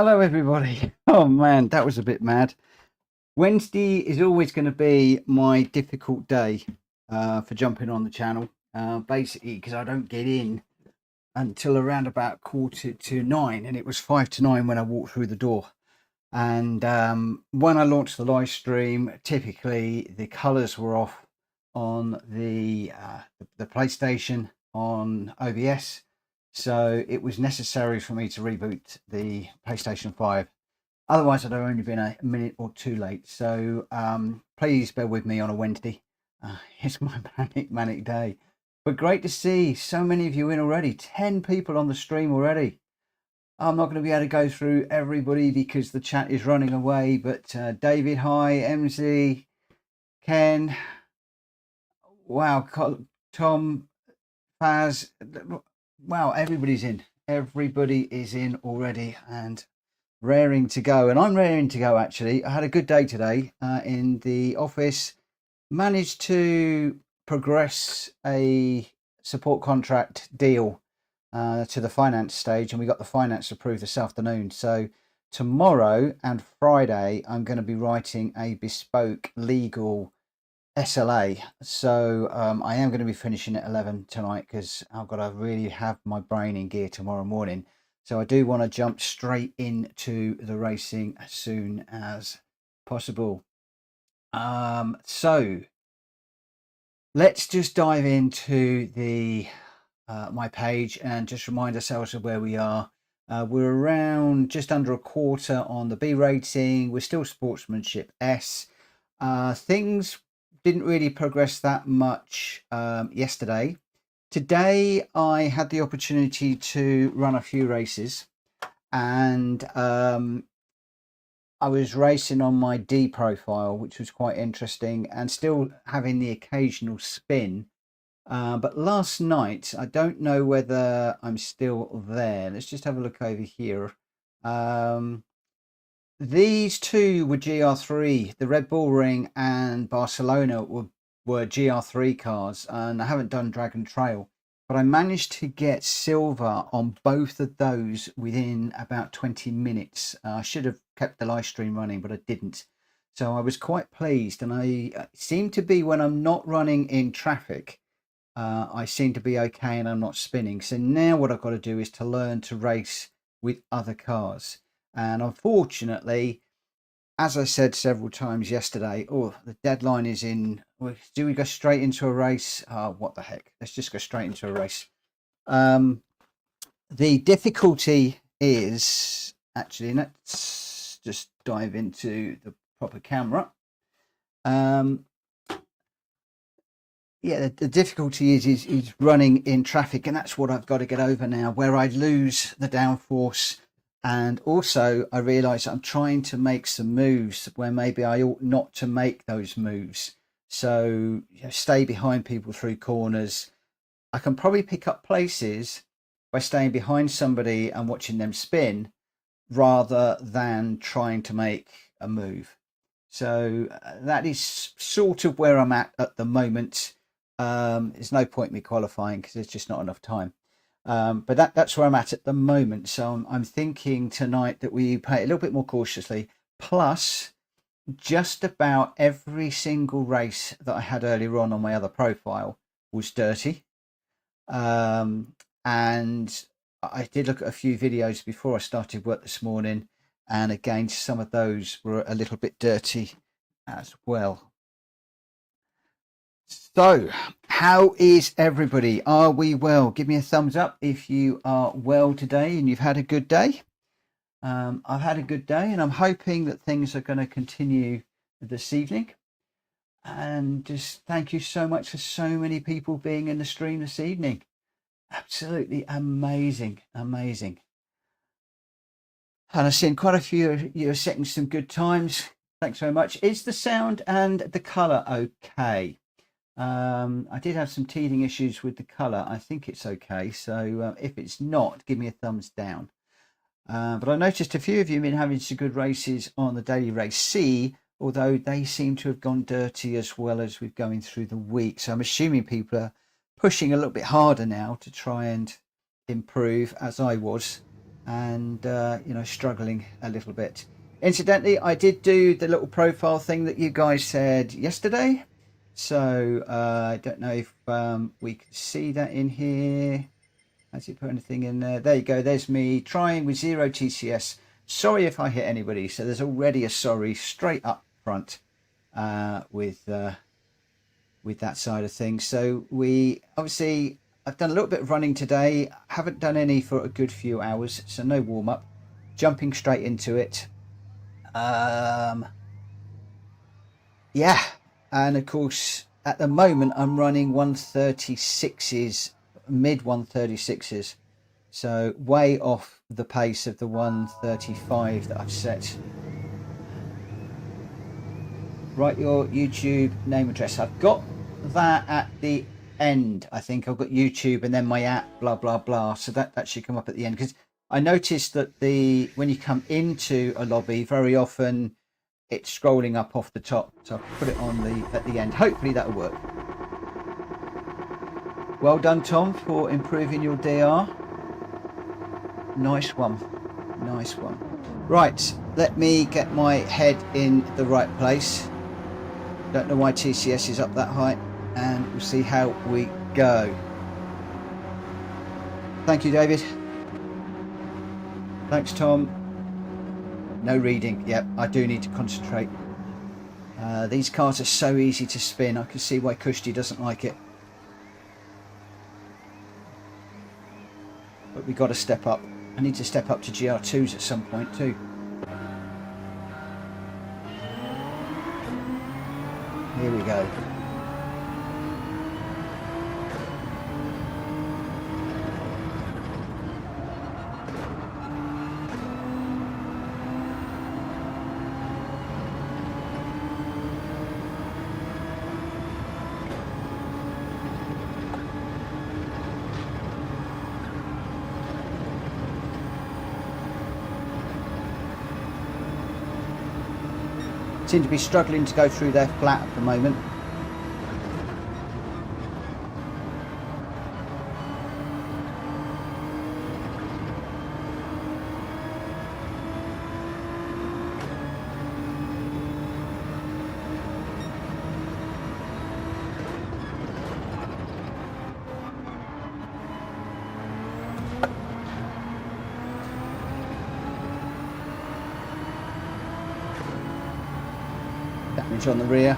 Hello, everybody. Oh man, that was a bit mad. Wednesday is always going to be my difficult day for jumping on the channel. Basically, because I don't get in until around about 8:45, and it was 5 to 9 when I walked through the door. And when I launched the live stream, typically the colours were off on the PlayStation on OBS, so it was necessary for me to reboot the PlayStation 5. Otherwise, I'd have only been a minute or two late. So please bear with me on a Wednesday. It's my manic day. But great to see so many of you in already. 10 people on the stream already. I'm not going to be able to go through everybody because the chat is running away. But David, hi. MZ, Ken. Wow. Tom, Faz. Wow, everybody's in. Everybody is in already. And raring to go, and I'm raring to go. Actually, I had a good day today in the office. Managed to progress a support contract deal to the finance stage, and we got the finance approved this afternoon. So tomorrow and Friday I'm going to be writing a bespoke legal SLA. So I am going to be finishing at 11 tonight because I've got to really have my brain in gear tomorrow morning. So I do want to jump straight into the racing as soon as possible. So let's just dive into the my page and just remind ourselves of where we are. We're around just under a quarter on the B rating. We're still sportsmanship S. Things didn't really progress that much yesterday. Today I had the opportunity to run a few races, and I was racing on my D profile, which was quite interesting, and still having the occasional spin. But last night, I don't know whether I'm still there. Let's just have a look over here. These two were GR3. The Red Bull Ring and Barcelona were GR3 cars, and I haven't done Dragon Trail, but I managed to get silver on both of those within about 20 minutes. I should have kept the live stream running, but I didn't. So I was quite pleased, and I seem to be, when I'm not running in traffic, I seem to be okay and I'm not spinning. So now what I've got to do is to learn to race with other cars. And unfortunately, as I said several times yesterday, the deadline is in. Do we go straight into a race? What the heck? Let's just go straight into a race. The difficulty is actually, let's just dive into the proper camera. Yeah, the difficulty is running in traffic, and that's what I've got to get over now, where I lose the downforce. And also I realize I'm trying to make some moves where maybe I ought not to make those moves. So stay behind people through corners. I can probably pick up places by staying behind somebody and watching them spin rather than trying to make a move. So that is sort of where I'm at the moment. There's no point me qualifying because there's just not enough time. But that's where I'm at the moment. So I'm thinking tonight that we play a little bit more cautiously. Plus, just about every single race that I had earlier on my other profile was dirty. And I did look at a few videos before I started work this morning. And again, some of those were a little bit dirty as well. So, how is everybody? Are we well? Give me a thumbs up if you are well today and you've had a good day. I've had a good day, and I'm hoping that things are going to continue this evening. And just thank you so much for so many people being in the stream this evening. Absolutely amazing, amazing. And I've seen quite a few of you are setting some good times. Thanks very much. Is the sound and the colour okay? I did have some teething issues with the colour. I think it's okay. So if it's not, give me a thumbs down. But I noticed a few of you have been having some good races on the daily race C, although they seem to have gone dirty as well as we're going through the week. So I'm assuming people are pushing a little bit harder now to try and improve, as I was. and you know, struggling a little bit. Incidentally, I did do the little profile thing that you guys said yesterday, so I don't know if we can see that in here. Has he put anything in there? There you go. There's me trying with 0 TCS. Sorry if I hit anybody. So there's already a sorry straight up front with that side of things. So we obviously, I've done a little bit of running today. Haven't done any for a good few hours, so no warm up. Jumping straight into it. Yeah, and of course at the moment I'm running 136s, mid 136s. So way off the pace of the 135 that I've set. Write your YouTube name address. I've got that at the end. I think I've got YouTube and then my app, blah blah blah. So that should come up at the end, because I noticed that when you come into a lobby, very often it's scrolling up off the top. So I'll put it on at the end. Hopefully that'll work. Well done, Tom, for improving your DR. Nice one. Nice one. Right, let me get my head in the right place. Don't know why TCS is up that high, and we'll see how we go. Thank you, David. Thanks, Tom. No reading. Yep, I do need to concentrate. These cars are so easy to spin. I can see why Kushti doesn't like it. But we got to step up. I need to step up to GR2s at some point too. Here we go. Seem to be struggling to go through their flat at the moment. Damage on the rear.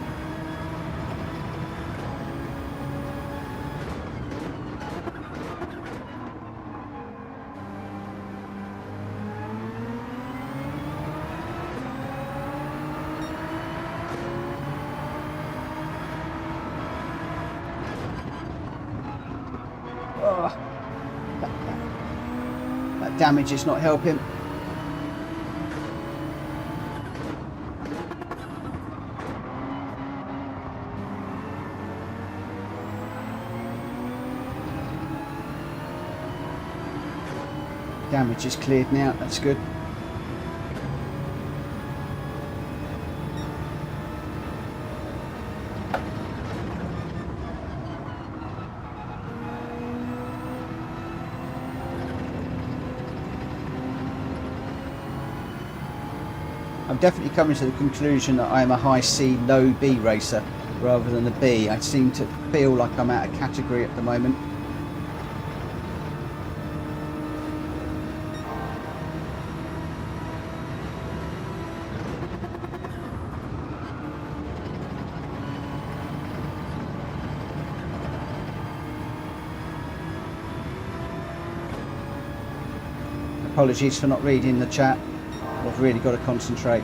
Oh, that damage is not helping. Damage is cleared now, that's good. I'm definitely coming to the conclusion that I'm a high C, low B racer rather than a B. I seem to feel like I'm out of category at the moment. Apologies for not reading the chat. I've really got to concentrate.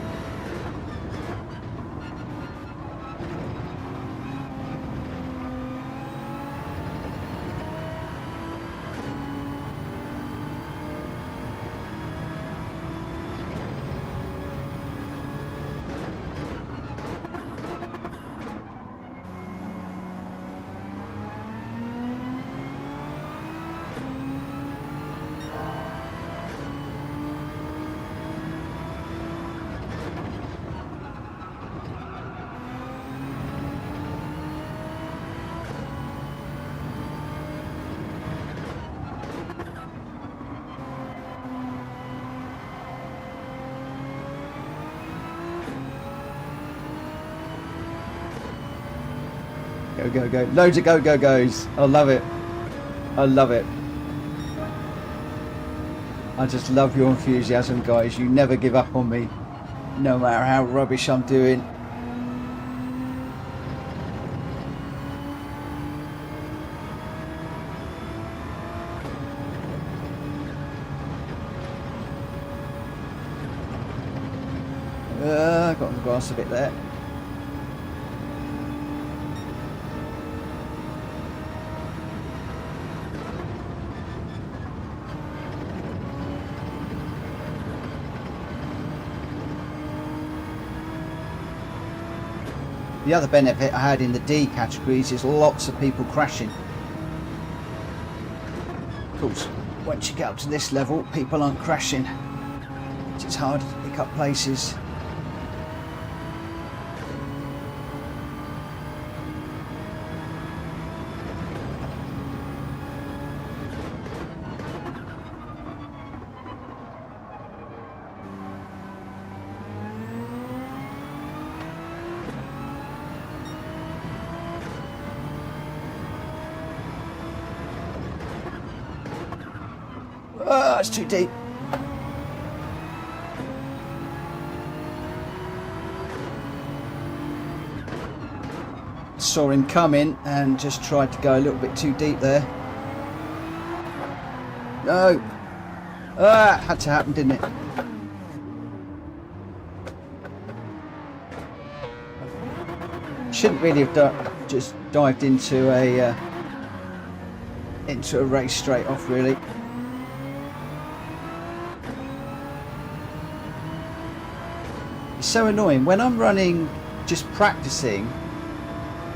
Go, go, go. Loads of go, go, goes. I love it. I love it. I just love your enthusiasm, guys. You never give up on me, no matter how rubbish I'm doing. Got on the grass a bit there. The other benefit I had in the D categories is lots of people crashing. Of course, once you get up to this level, people aren't crashing. It's hard to pick up places. Oh, it's too deep. Saw him coming and just tried to go a little bit too deep there. No. Ah, had to happen, didn't it? Shouldn't really have just dived into a race straight off, really. It's so annoying when I'm running, just practicing.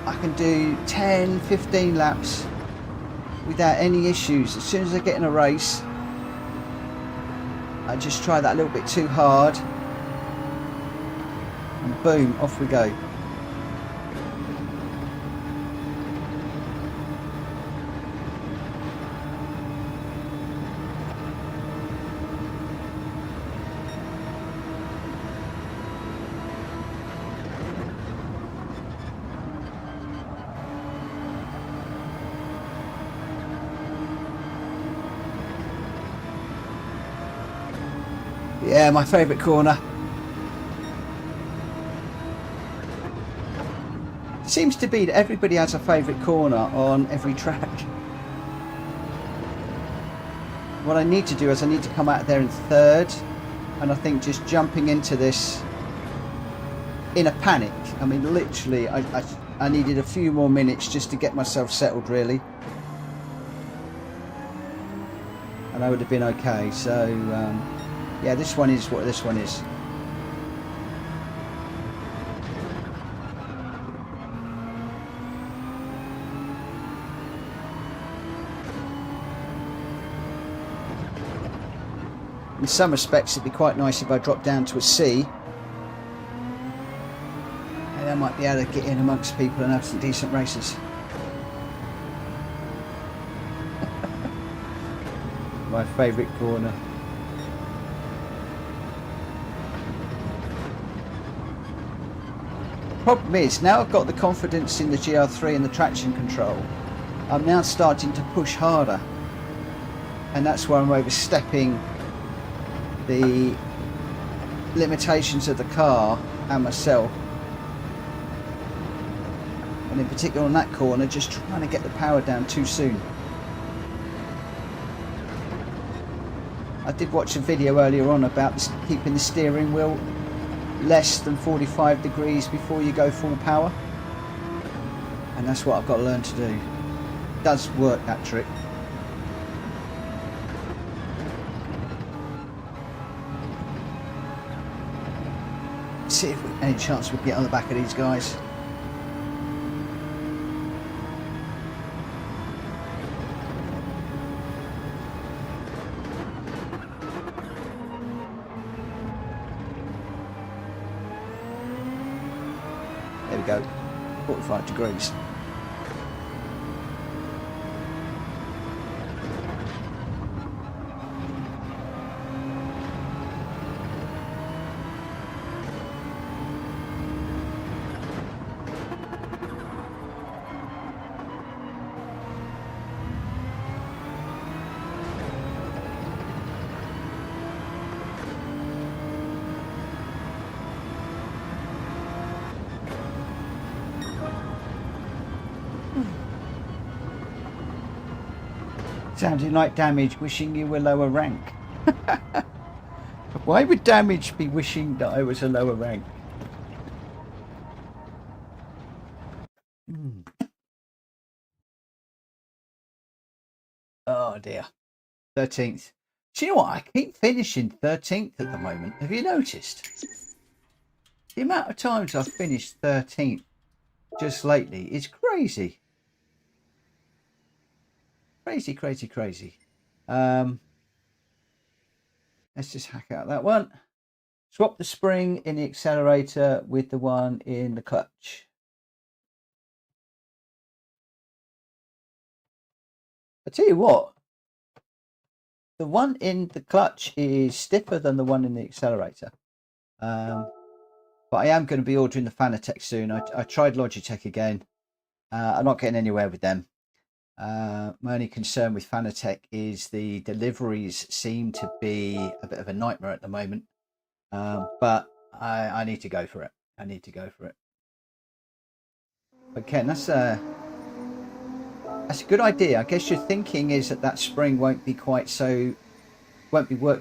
I can do 10, 15 laps without any issues. As soon as I get in a race, I just try that a little bit too hard and boom, off we go. Yeah, my favourite corner. Seems to be that everybody has a favourite corner on every track. What I need to do is I need to come out there in third, and I think just jumping into this in a panic. I mean, literally, I needed a few more minutes just to get myself settled, really. And I would have been okay, so... yeah, this one is what this one is. In some respects, it'd be quite nice if I dropped down to a C. And I might be able to get in amongst people and have some decent races. My favourite corner. Problem is, now I've got the confidence in the GR3 and the traction control, I'm now starting to push harder, and that's where I'm overstepping the limitations of the car and myself, and in particular on that corner, just trying to get the power down too soon. I did watch a video earlier on about keeping the steering wheel less than 45 degrees before you go full power, and that's what I've got to learn to do. It does work, that trick. See if we any chance we can get on the back of these guys. There we go, 45 degrees. Sounding like Damage wishing you were lower rank. Why would Damage be wishing that I was a lower rank? Oh dear. 13th. Do you know what? I keep finishing 13th at the moment. Have you noticed? The amount of times I've finished 13th just lately is crazy. Crazy, crazy, crazy. Let's just hack out that one. Swap the spring in the accelerator with the one in the clutch. I tell you what, the one in the clutch is stiffer than the one in the accelerator. But I am going to be ordering the Fanatec soon. I tried Logitech again. I'm not getting anywhere with them. My only concern with Fanatec is the deliveries seem to be a bit of a nightmare at the moment. But I need to go for it. I need to go for it. But Ken, that's a good idea. I guess your thinking is that spring won't be worked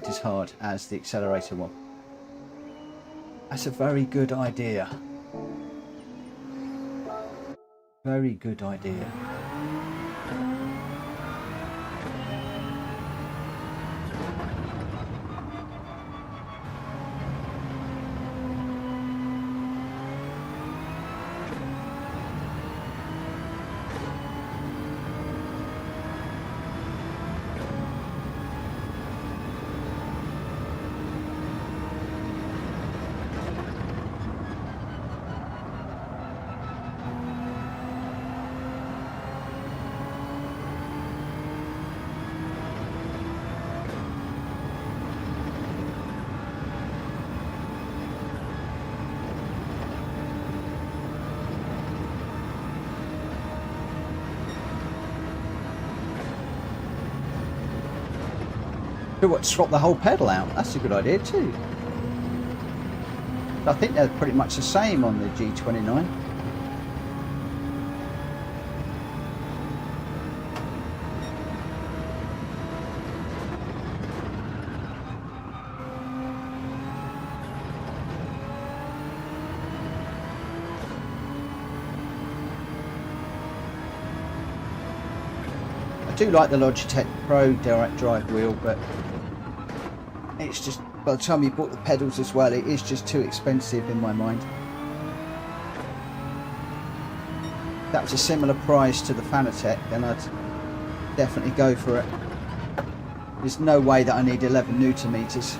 as hard as the accelerator one. That's a very good idea. Very good idea. What, swap the whole pedal out? That's a good idea too. I think they're pretty much the same on the G29. I do like the Logitech Pro direct drive wheel, but it's just, by the time you bought the pedals as well, it is just too expensive in my mind. If that was a similar price to the Fanatec, then I'd definitely go for it. There's no way that I need 11 Newton meters.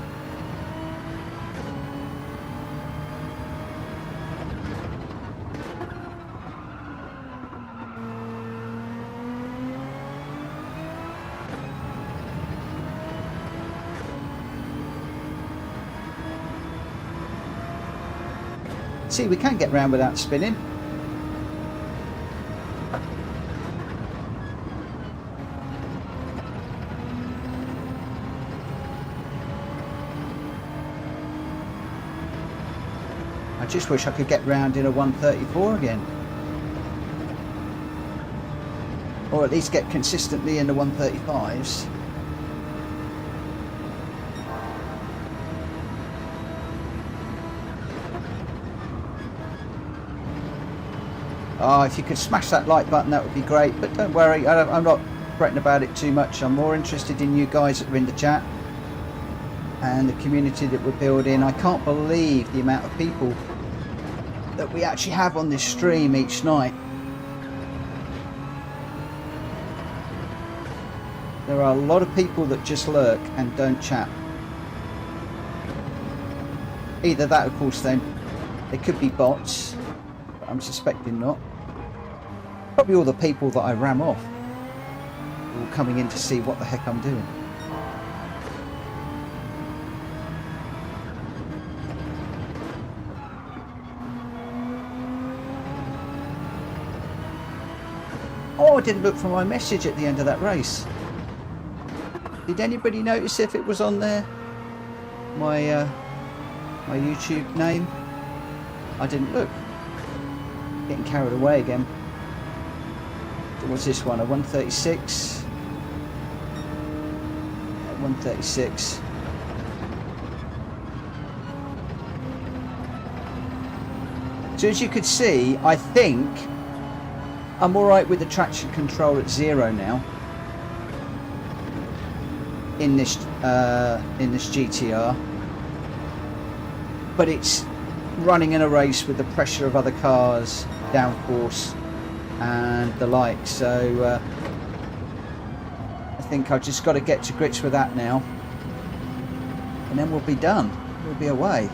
See, we can get round without spinning. I just wish I could get round in a 134 again. Or at least get consistently in the 135s. Oh, if you could smash that like button, that would be great. But don't worry, I'm not fretting about it too much. I'm more interested in you guys that are in the chat and the community that we're building. I can't believe the amount of people that we actually have on this stream each night. There are a lot of people that just lurk and don't chat. Either that, of course, then they could be bots, but I'm suspecting not. Probably all the people that I ram off, all coming in to see what the heck I'm doing. Oh, I didn't look for my message at the end of that race. Did anybody notice if it was on there? My my YouTube name? I didn't look. Getting carried away again. What's this one? A 136? 136. So as you could see, I think I'm all right with the traction control at 0 now in this GTR, but it's running in a race with the pressure of other cars, downforce and the like. So I think I've just got to get to grips with that now, and then we'll be done. We'll be away.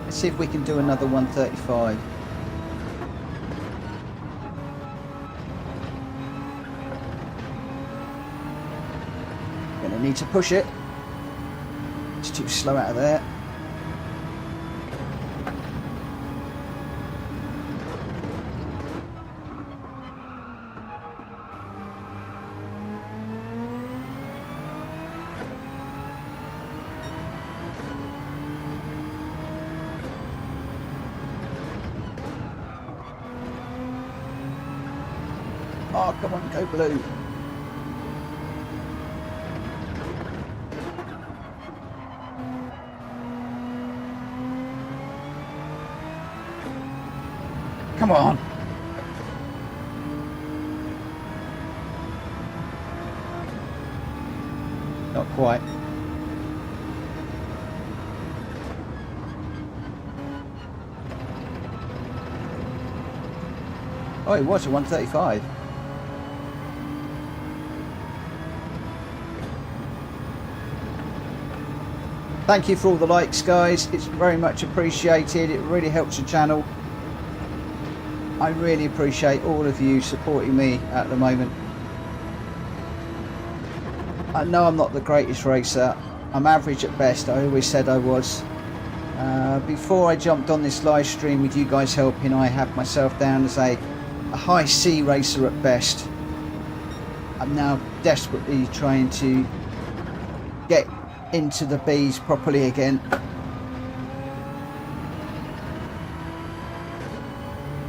Let's see if we can do another 135. Gonna need to push it. It's too slow out of there. Oh, come on, go blue. Come on. Not quite. Oh, it was a 135. Thank you for all the likes, guys. It's very much appreciated. It really helps the channel. I really appreciate all of you supporting me at the moment. I know I'm not the greatest racer. I'm average at best. I always said I was. Before I jumped on this live stream with you guys helping, I had myself down as a high C racer at best. I'm now desperately trying to get into the B's properly again.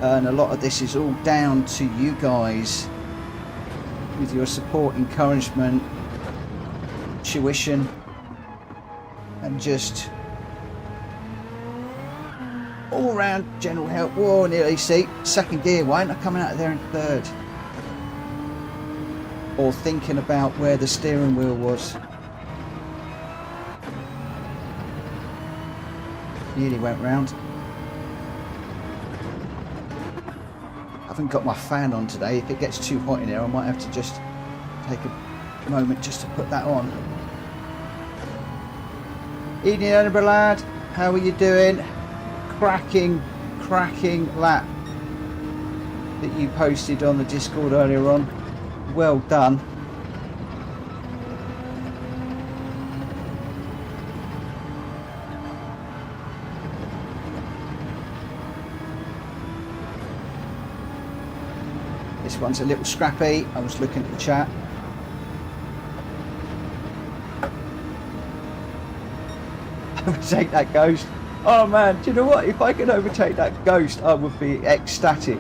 And a lot of this is all down to you guys with your support, encouragement, tuition, and just all round general help. Whoa, nearly, see, second gear. Why aren't I coming out of there in third? Or thinking about where the steering wheel was. Nearly went round. I haven't got my fan on today. If it gets too hot in here, I might have to just take a moment just to put that on. Evening, Edinburgh lad. How are you doing? Cracking lap that you posted on the Discord earlier on. Well done. This one's a little scrappy. I was looking at the chat. Overtake that ghost. Oh man, do you know what? If I could overtake that ghost, I would be ecstatic.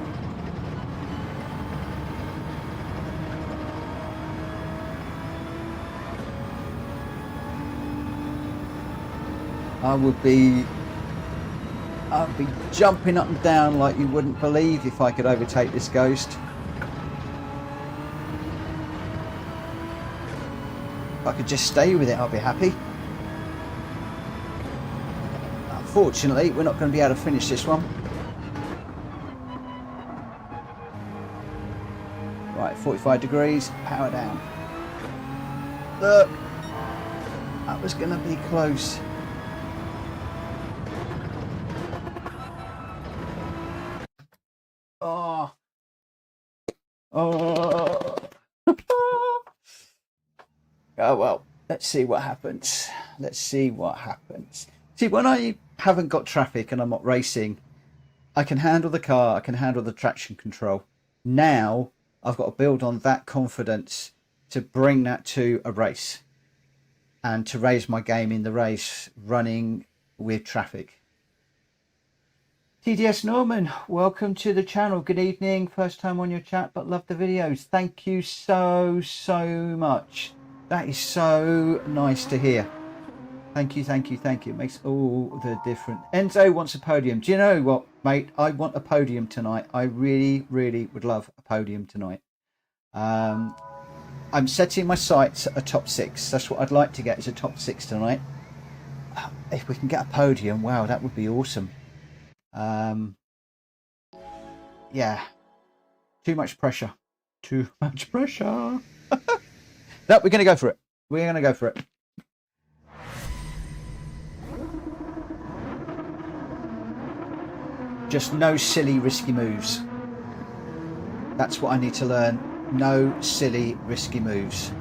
I'd be jumping up and down like you wouldn't believe if I could overtake this ghost. If I could just stay with it, I'll be happy. Unfortunately, we're not going to be able to finish this one. Right, 45 degrees, power down. Look, that was going to be close. Oh. Oh. Oh well, let's see what happens. Let's see what happens. See, when I haven't got traffic and I'm not racing, I can handle the car, I can handle the traction control. Now I've got to build on that confidence to bring that to a race and to raise my game in the race running with traffic. TDS Norman, welcome to the channel. Good evening. First time on your chat, but love the videos. Thank you so much. That is so nice to hear. Thank you. It makes all the difference. Enzo wants a podium. Do you know what, mate? I want a podium tonight. I really would love a podium tonight. I'm setting my sights at a top 6. That's what I'd like to get, is a top 6 tonight. If we can get a podium, wow, that would be awesome. Yeah, too much pressure. That we're going to go for it. We're going to go for it. Just no silly risky moves. That's what I need to learn. No silly risky moves.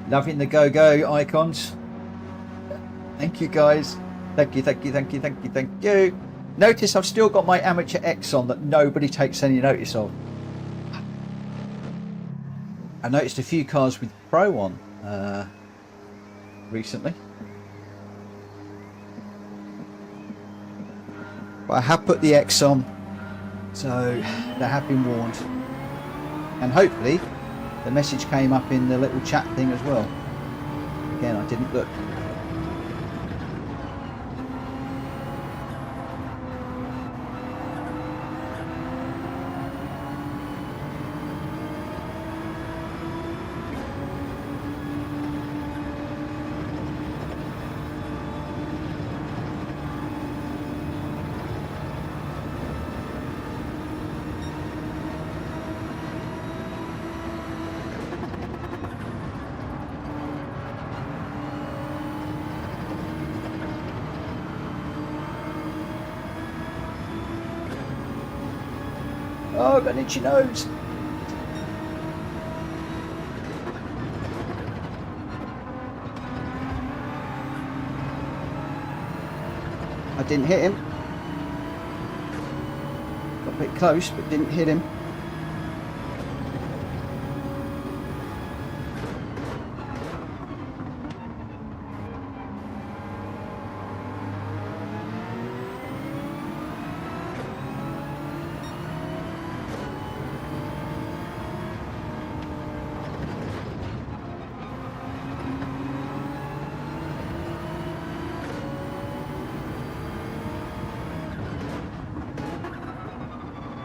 Loving the go icons. Thank you, guys. Thank you. Notice I've still got my Amateur X on that nobody takes any notice of. I noticed a few cars with Pro on recently. But I have put the X on, so they have been warned. And hopefully the message came up in the little chat thing as well. Again, I didn't look. Oh, got an itchy nose. I didn't hit him. Got a bit close, but didn't hit him.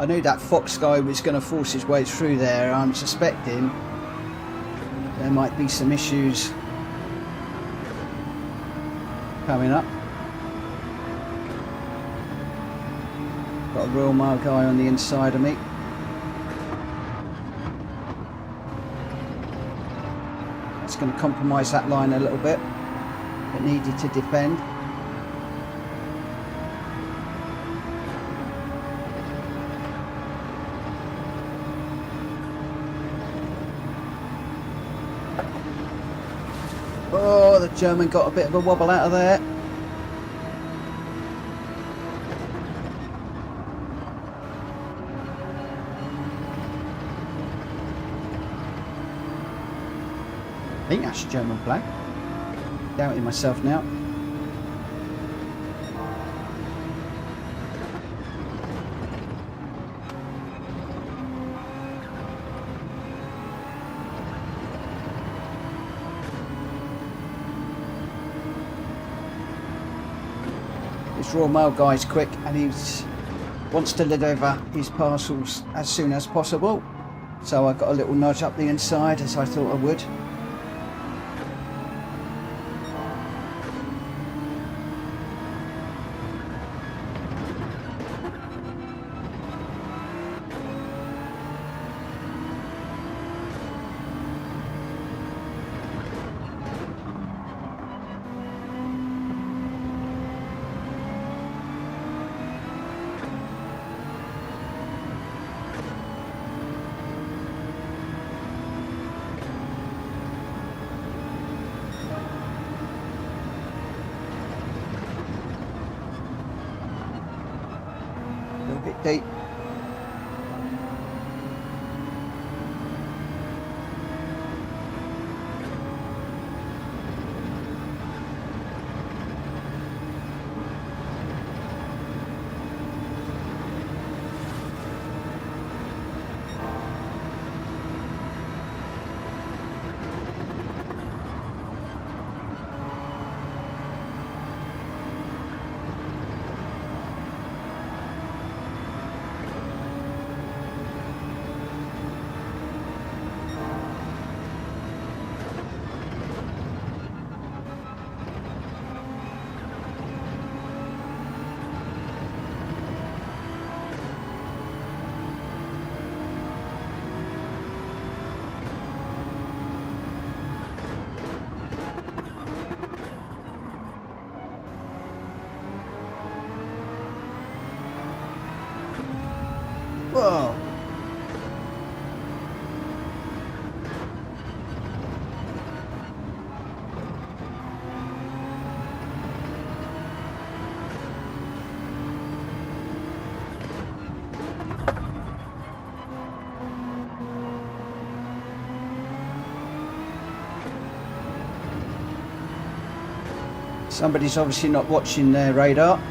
I knew that Fox guy was going to force his way through there. I'm suspecting there might be some issues coming up. Got a Royal Mile guy on the inside of me. It's going to compromise that line a little bit. It needed to defend. Oh, the German got a bit of a wobble out of there. I think that's German flag. Doubting myself now. This Royal Mail guy's quick and he wants to deliver his parcels as soon as possible. So I got a little nudge up the inside as I thought I would. Whoa. Somebody's obviously not watching their radar.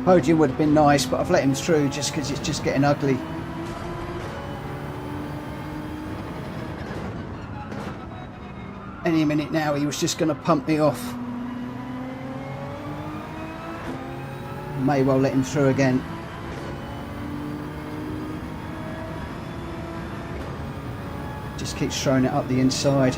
Podium would have been nice, but I've let him through just because it's just getting ugly. Any minute now he was just going to pump me off. May well let him through again. Just keeps throwing it up the inside.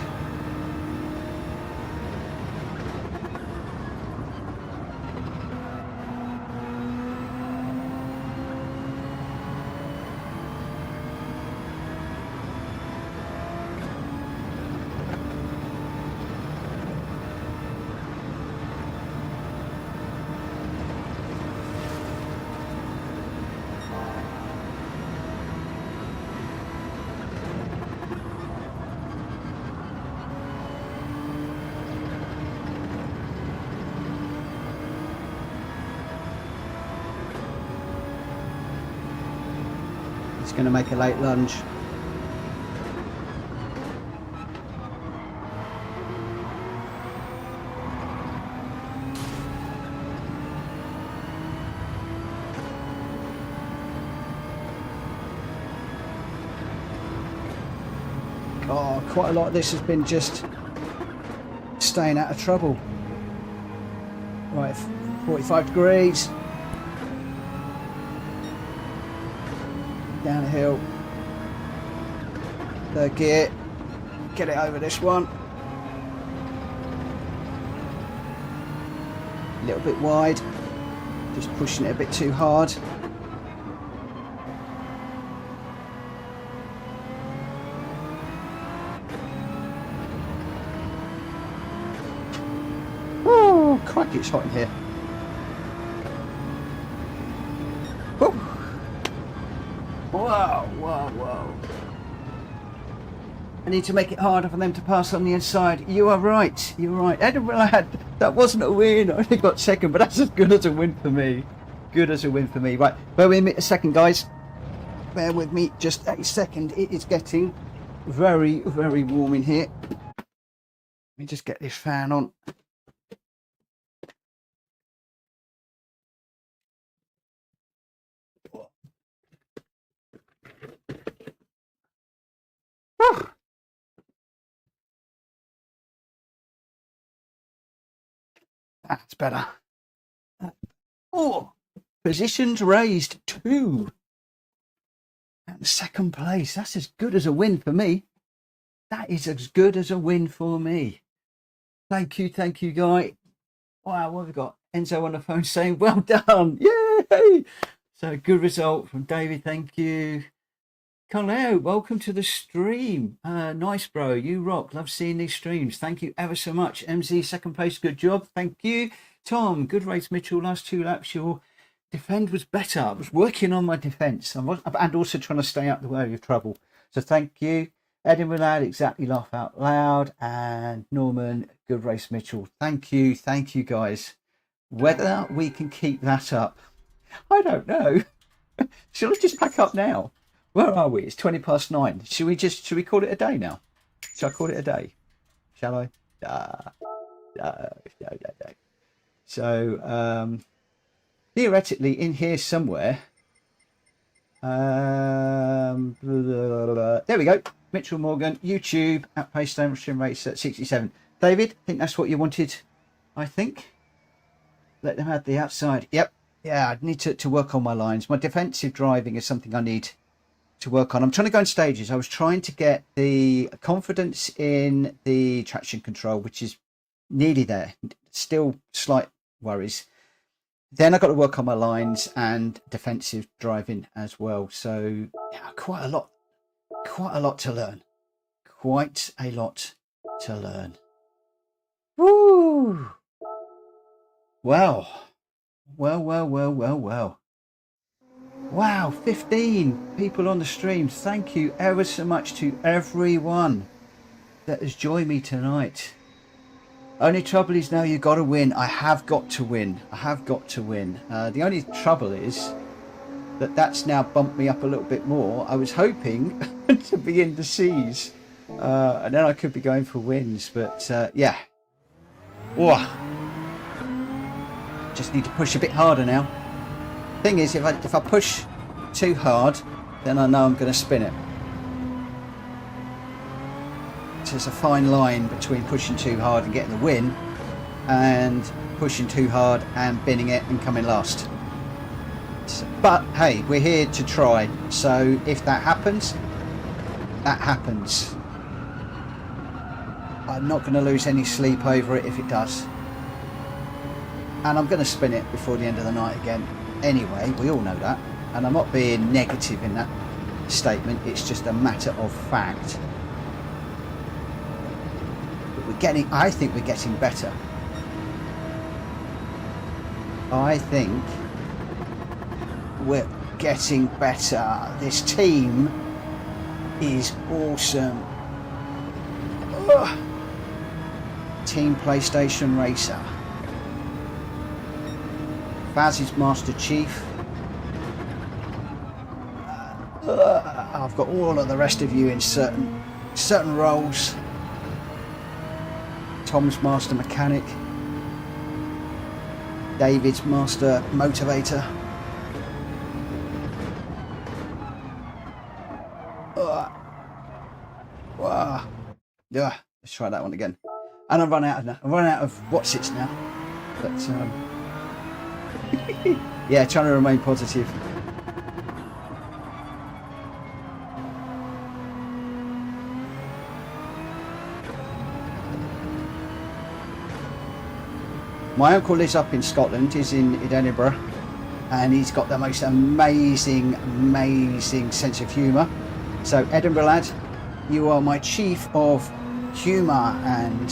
Going to make a late lunge. Oh, quite a lot of this has been just staying out of trouble. Right, 45 degrees. Down the hill, third gear, get it over this one, a little bit wide, just pushing it a bit too hard. Oh, crikey, it's hot in here. Whoa, whoa, whoa. I need to make it harder for them to pass on the inside. You are right, you're right. Edinburgh lad, that wasn't a win. I only got second, but that's as good as a win for me. Good as a win for me. Right, bear with me a second, guys. Bear with me just a second. It is getting very, very warm in here. Let me just get this fan on. That's better. Oh, positions raised 2. And second place. That's as good as a win for me. That is as good as a win for me. Thank you, Guy. Wow, what have we got? Enzo on the phone saying, well done. Yay! So good result from David. Thank you. Hello, welcome to the stream. Nice, bro. You rock. Love seeing these streams. Thank you ever so much. MZ, second place. Good job. Thank you. Tom, good race, Mitchell. Last 2 laps. You're defend was better. I was working on my defence. And also trying to stay out the way of trouble. So thank you. Edinburgh Lad, exactly, laugh out loud. And Norman, good race Mitchell. Thank you guys. Whether we can keep that up, I don't know. Shall I just pack up now? Where are we? It's 9:20. Should we call it a day now? Shall I call it a day? Shall I? No. So theoretically in here somewhere, there we go. Mitchell Morgan, YouTube at Paystone Racer 67. David, I think that's what you wanted. I think. Let them have the outside. Yep. Yeah, I need to work on my lines. My defensive driving is something I need to work on. I'm trying to go in stages. I was trying to get the confidence in the traction control, which is nearly there. Still slight worries. Then I've got to work on my lines and defensive driving as well. So yeah, quite a lot to learn. Quite a lot to learn. Woo! Well. Wow, 15 people on the stream. Thank you ever so much to everyone that has joined me tonight. Only trouble is now you've got to win. I have got to win. The only trouble is that's now bumped me up a little bit more. I was hoping to be in the C's, and then I could be going for wins, but yeah. Whoa. Just need to push a bit harder now. Thing is, if I push too hard, then I know I'm going to spin it. So there's a fine line between pushing too hard and getting the win, and pushing too hard and binning it and coming last. But hey, we're here to try. So if that happens, that happens. I'm not going to lose any sleep over it if it does. And I'm going to spin it before the end of the night again. Anyway, we all know that. And I'm not being negative in that statement. It's just a matter of fact. But I think we're getting better. I think we're getting better. This team is awesome. Ugh. Team PlayStation Racer. Faz is Master Chief. I've got all of the rest of you in certain roles. Tom's Master Mechanic. David's Master Motivator. Yeah, let's try that one again. And I've run out of what's it now. But yeah, trying to remain positive. My uncle lives up in Scotland. He's in Edinburgh, and he's got the most amazing sense of humour. So Edinburgh lad, you are my chief of humour and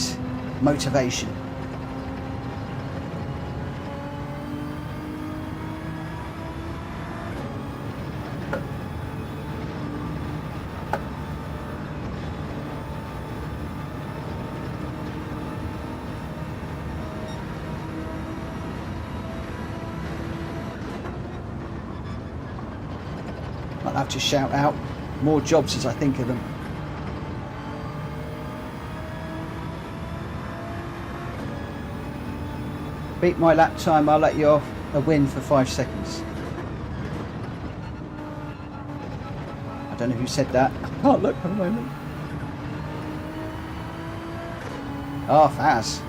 motivation. I'll have to shout out more jobs as I think of them. Beat my lap time, I'll let you off a win for 5 seconds. I don't know who said that. I can't look for a moment. Oh, Faz.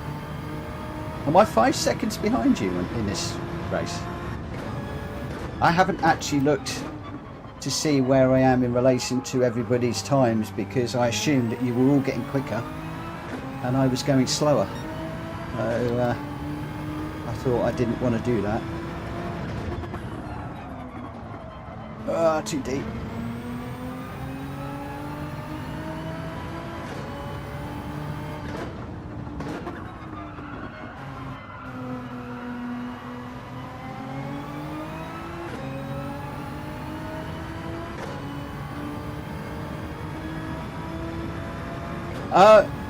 Am I 5 seconds behind you in this race? I haven't actually looked to see where I am in relation to everybody's times, because I assumed that you were all getting quicker and I was going slower. So I thought I didn't want to do that. Too deep.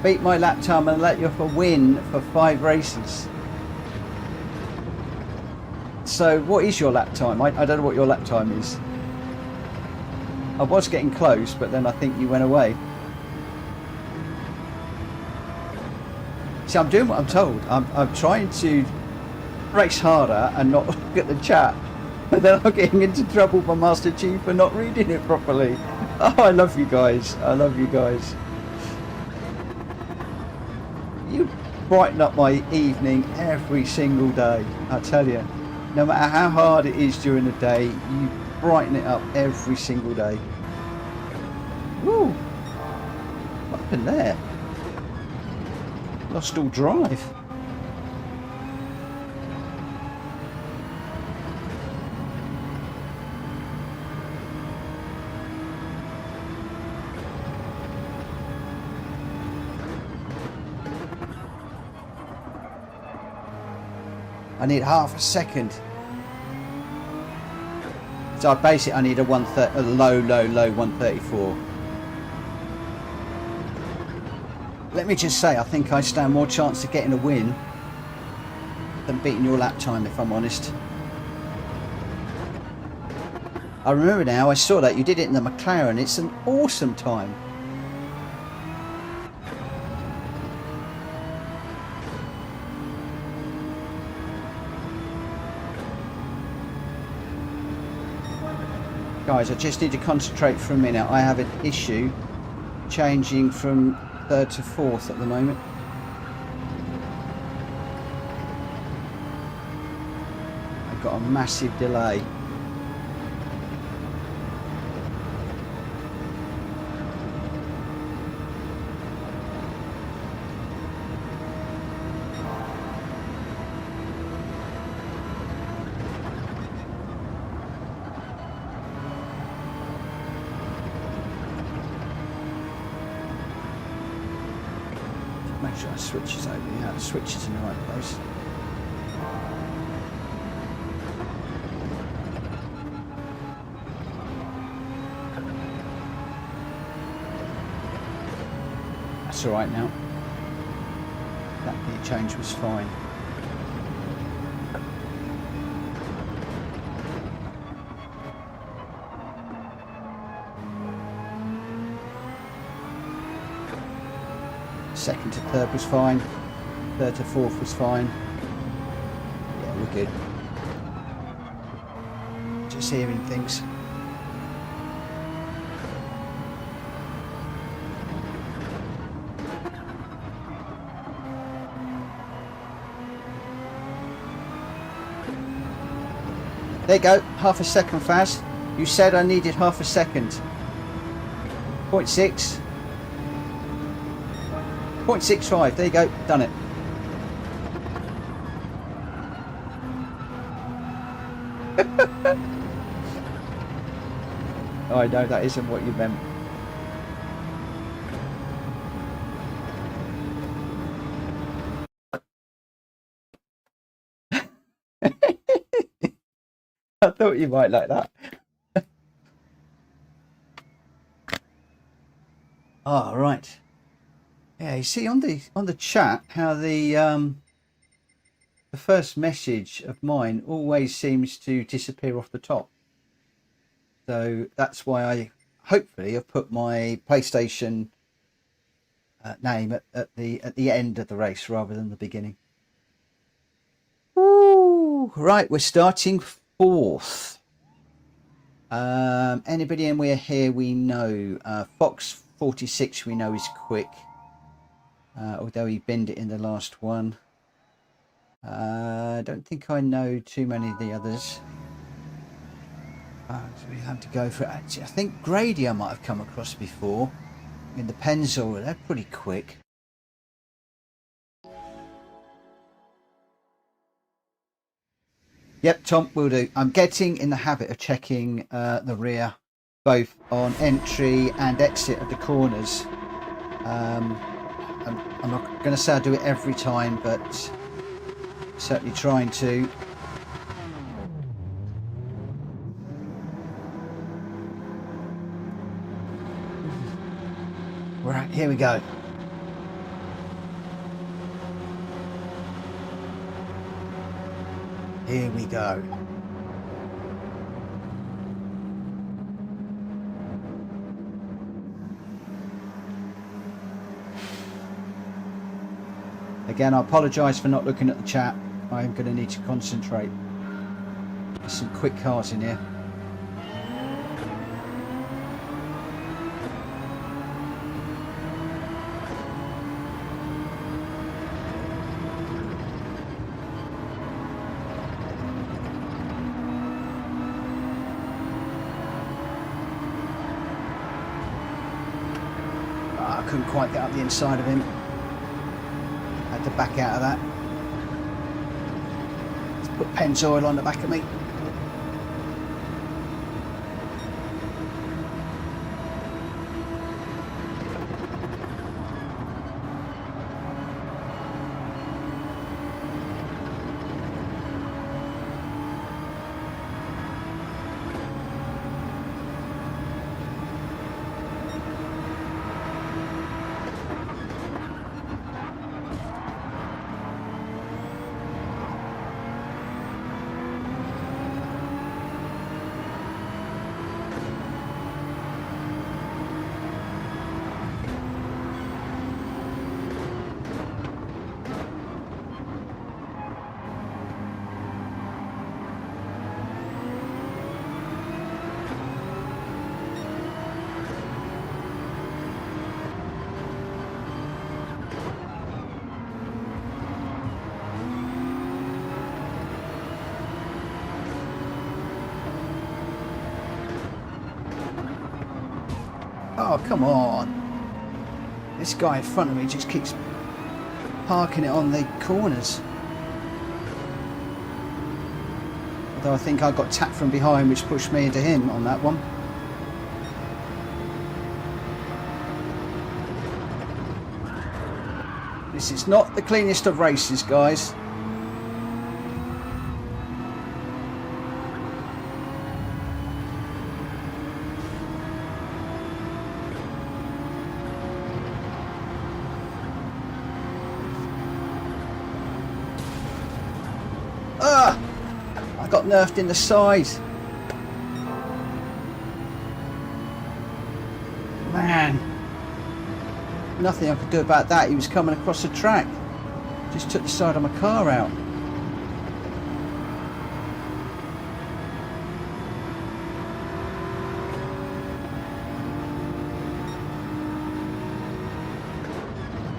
Beat my lap time and let you off a win for 5 races. So what is your lap time? I don't know what your lap time is. I was getting close, but then I think you went away. See, I'm doing what I'm told. I'm trying to race harder and not look at the chat. But then I'm getting into trouble by Master Chief for not reading it properly. Oh, I love you guys. I love you guys. You brighten up my evening every single day, I tell you. No matter how hard it is during the day, you brighten it up every single day. Woo! What happened there? Lost all drive. I need half a second. So basically I need a low 134. Let me just say, I think I stand more chance of getting a win than beating your lap time, if I'm honest. I remember now, I saw that you did it in the McLaren. It's an awesome time. Guys, I just need to concentrate for a minute. I have an issue changing from 3rd to 4th at the moment. I've got a massive delay. Make sure I switches over. Yeah, the switch is in the right place. That's all right now. That gear change was fine. Second to third was fine. 3rd to 4th was fine. Yeah, we're good. Just hearing things. There you go, half a second fast. You said I needed half a second. 0.6. 0.65, there you go, done it. Oh, I know that isn't what you meant. I thought you might like that. Oh, right. Yeah, you see on the chat how the first message of mine always seems to disappear off the top. So that's why I hopefully have put my PlayStation name at the end of the race rather than the beginning. Ooh, right, we're starting 4th. Anybody anywhere here we know? Fox 46 we know is quick. Although he binned it in the last one. I don't think I know too many of the others. So we have to go for it. Actually, I think Grady I might have come across before. In the Pennzoil, they're pretty quick. Yep, Tom, will do. I'm getting in the habit of checking the rear, both on entry and exit of the corners. I'm not going to say I do it every time, but certainly trying to. Right, here we go. Here we go. Again, I apologise for not looking at the chat. I'm going to need to concentrate. There's some quick cars in here. I couldn't quite get up the inside of him. Had to back out of that. Let's put Pennzoil on the back of me. Oh, come on. This guy in front of me just keeps parking it on the corners. Although I think I got tapped from behind, which pushed me into him on that one. This is not the cleanest of races, guys. I got nerfed in the side. Man, nothing I could do about that. He was coming across the track. Just took the side of my car out.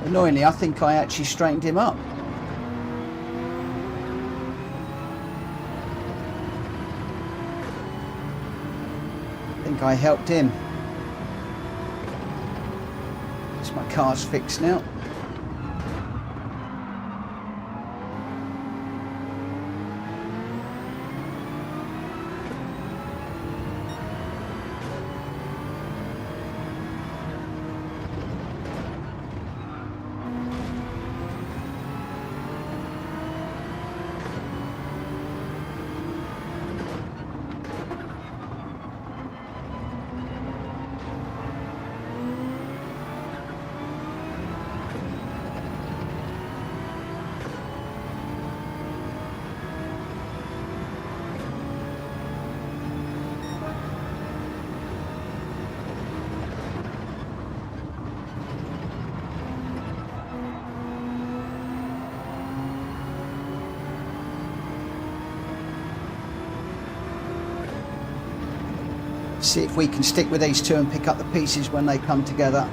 Annoyingly, I think I actually straightened him up. I helped him. So my car's fixed now. See if we can stick with these two and pick up the pieces when they come together.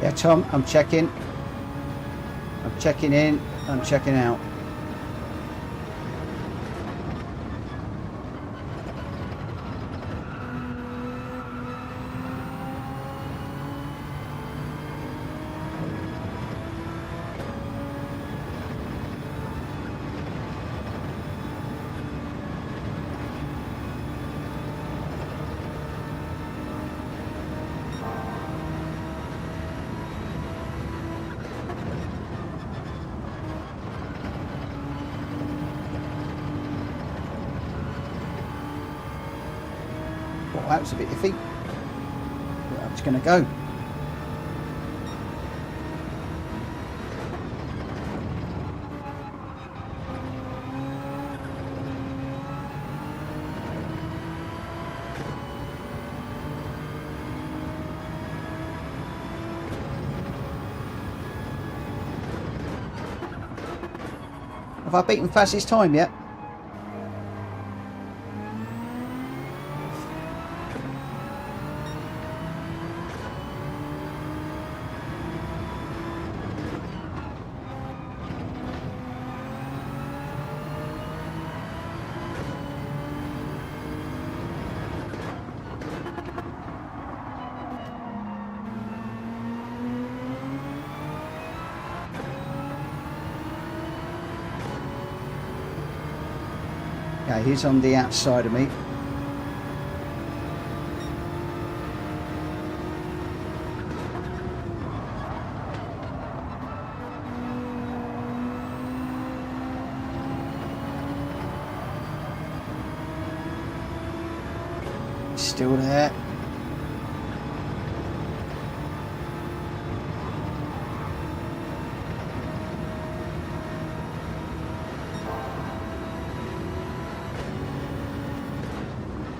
Yeah, Tom, I'm checking. I'm checking in. I'm checking out. Oh, that was a bit iffy. Where I was going to go. Have I beaten fastest time yet? Yeah, he's on the outside of me. Still there.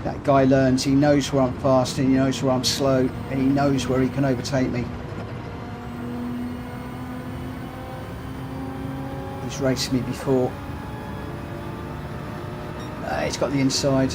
That guy learns, he knows where I'm fast and he knows where I'm slow and he knows where he can overtake me. He's raced me before. He's got the inside.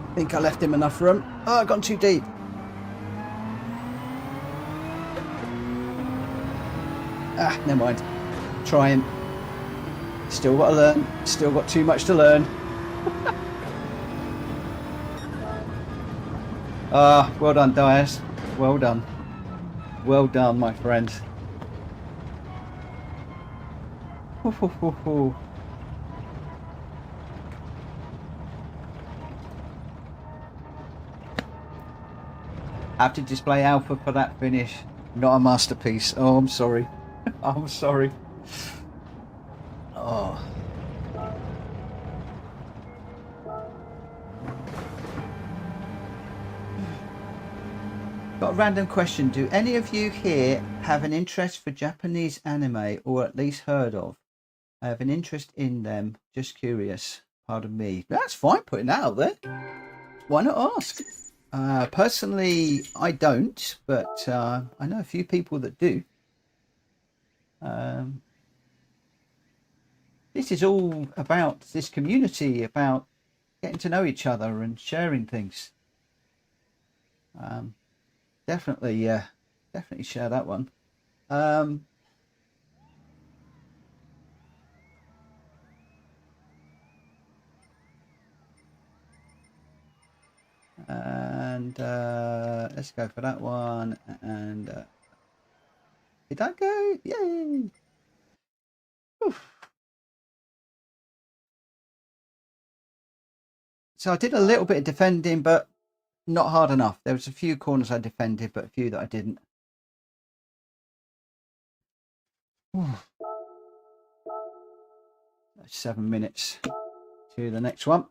I think I left him enough room. Oh, I've gone too deep. Ah, never mind. Try him. Still got to learn. Still got too much to learn. Ah, well done, Dias. Well done. Well done, my friend. Have to display alpha for that finish. Not a masterpiece. Oh, I'm sorry. I'm sorry. Oh. Got a random question. Do any of you here have an interest for Japanese anime or at least heard of? I have an interest in them. Just curious. Pardon me. That's fine putting that out there. Why not ask? Personally, I don't, but I know a few people that do. This is all about this community, about getting to know each other and sharing things. Definitely share that one. And let's go for that one. And did I go? Yay! Oof. So I did a little bit of defending, but not hard enough. There was a few corners I defended, but a few that I didn't. 7 minutes to the next one.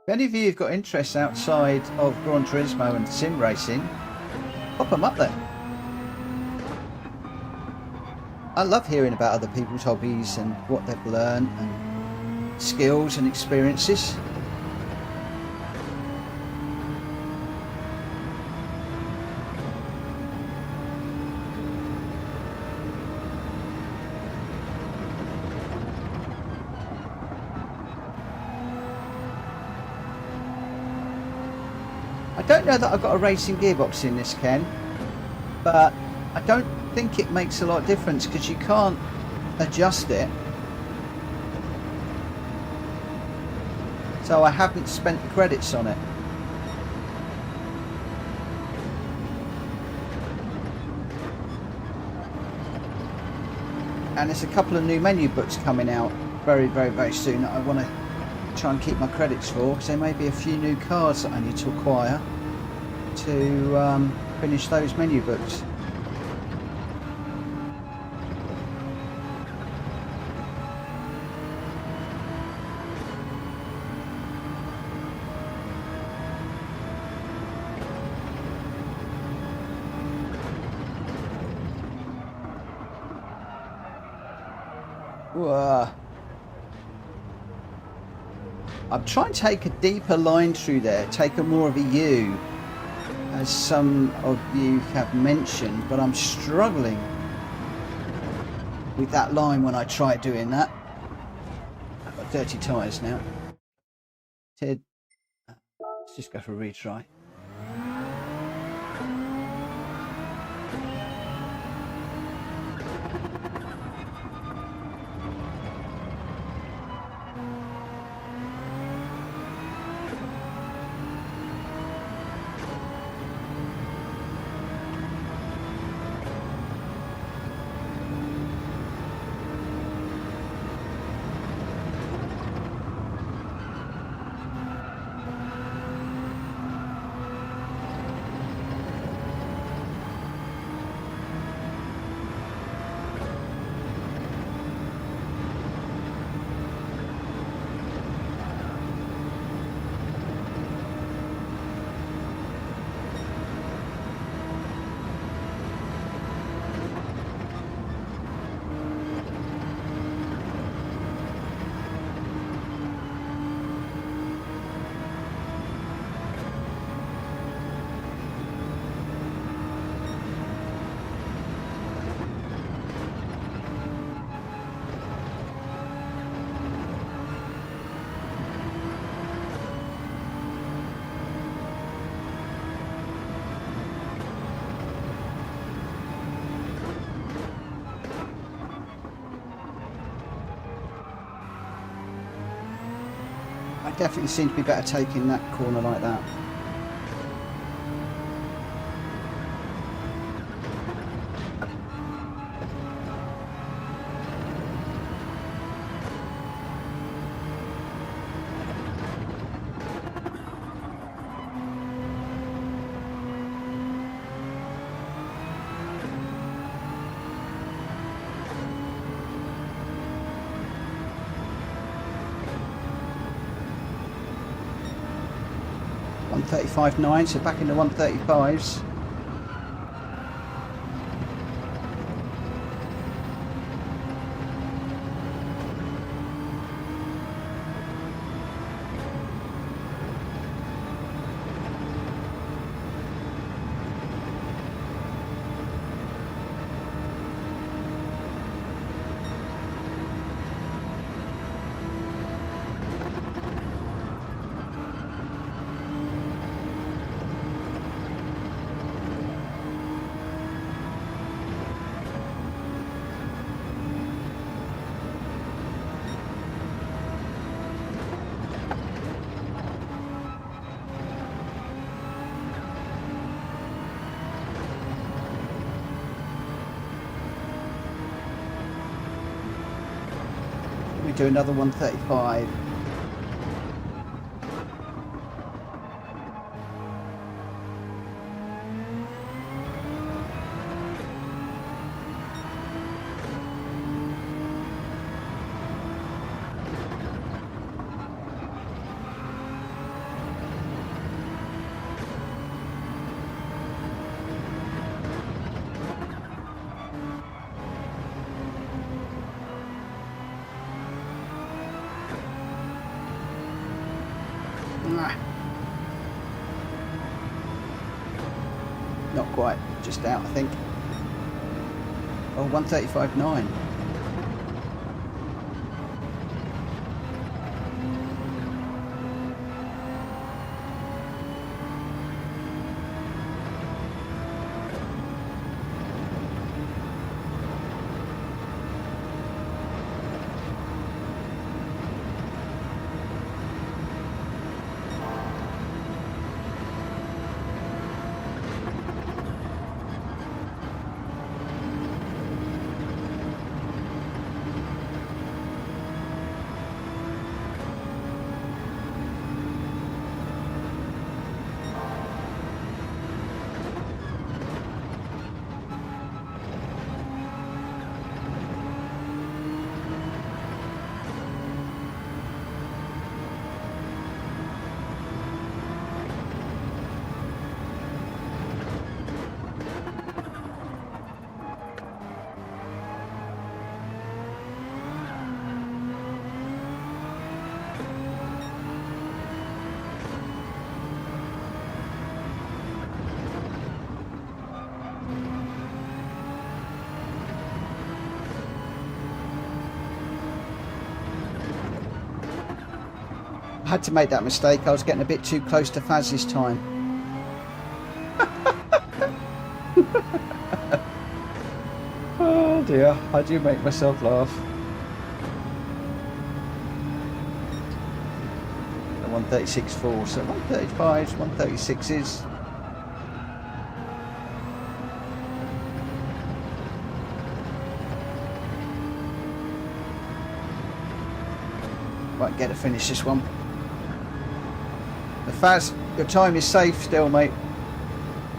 If any of you have got interests outside of Gran Turismo and sim racing, pop them up there. I love hearing about other people's hobbies and what they've learned and skills and experiences. I don't know that I've got a racing gearbox in this, Ken, but I don't think it makes a lot of difference because you can't adjust it. So I haven't spent the credits on it. And there's a couple of new menu books coming out very soon that I want to try and keep my credits for, because there may be a few new cars that I need to acquire to finish those menu books. Whoa. I'm trying to take a deeper line through there, take a more of a U, as some of you have mentioned, but I'm struggling with that line when I try doing that. I've got dirty tyres now. Ted, let's just go for a retry. I definitely seem to be better taking that corner like that. .135.9, so back in the 135s. We do another 135. Not quite, just out, I think. Oh, 135.9. I had to make that mistake. I was getting a bit too close to Faz this time. Oh dear, I do make myself laugh. The 136.4, so 135s, 136s. Won't get to finish this one. The Faz, your time is safe still, mate.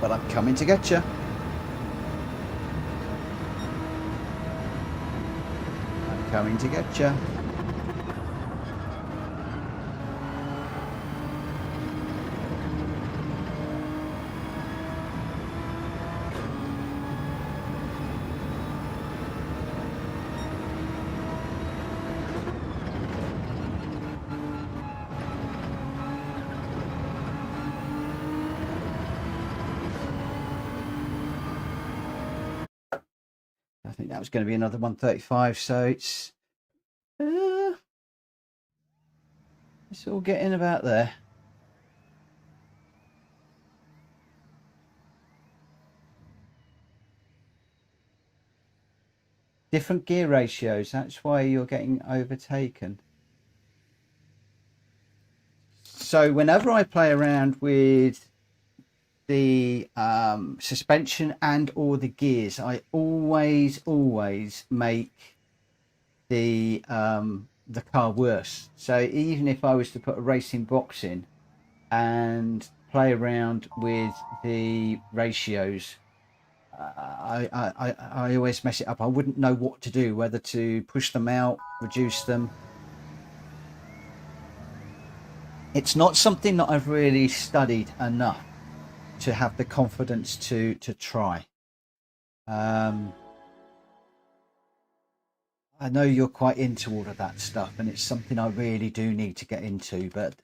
But I'm coming to get you. I'm coming to get you. I think that was going to be another 135, so it's all getting about there. Different gear ratios, that's why you're getting overtaken. So whenever I play around with the suspension and or the gears, I always make the car worse. So even if I was to put a racing box in and play around with the ratios, I always mess it up. I wouldn't know what to do, whether to push them out, reduce them. It's not something that I've really studied enough to have the confidence to try. I know you're quite into all of that stuff, and it's something I really do need to get into, but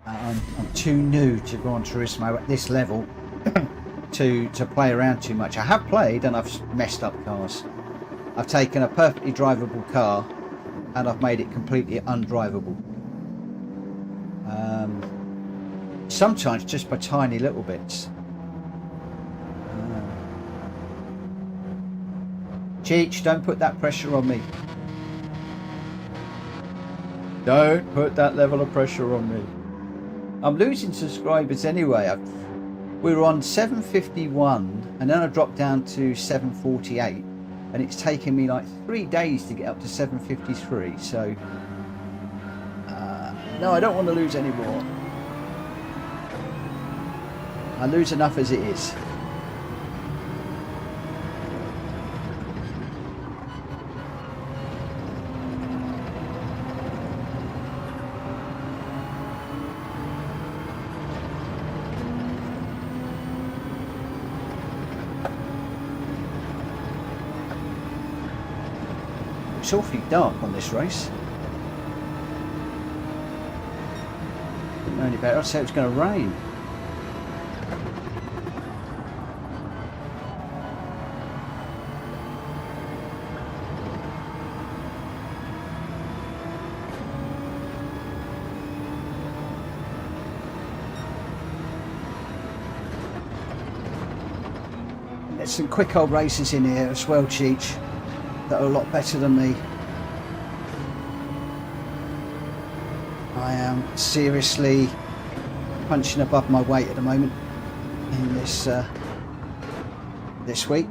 I'm too new to Gran Turismo at this level to play around too much. I have played and I've messed up cars. I've taken a perfectly drivable car and I've made it completely undrivable. Sometimes just by tiny little bits. Cheech, don't put that pressure on me. Don't put that level of pressure on me. I'm losing subscribers anyway. We were on 751 and then I dropped down to 748 and it's taken me like 3 days to get up to 753. So no, I don't want to lose any more. I lose enough as it is. It's awfully dark on this race. Didn't know any better. I'd say it was going to rain. There's some quick old races in here as well, Cheech, that are a lot better than me. I am seriously punching above my weight at the moment in this this week.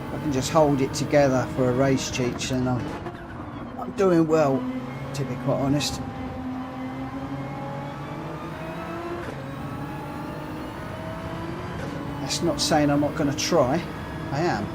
I can just hold it together for a race, Cheech, and I'm doing well, to be quite honest. That's not saying I'm not going to try. I am.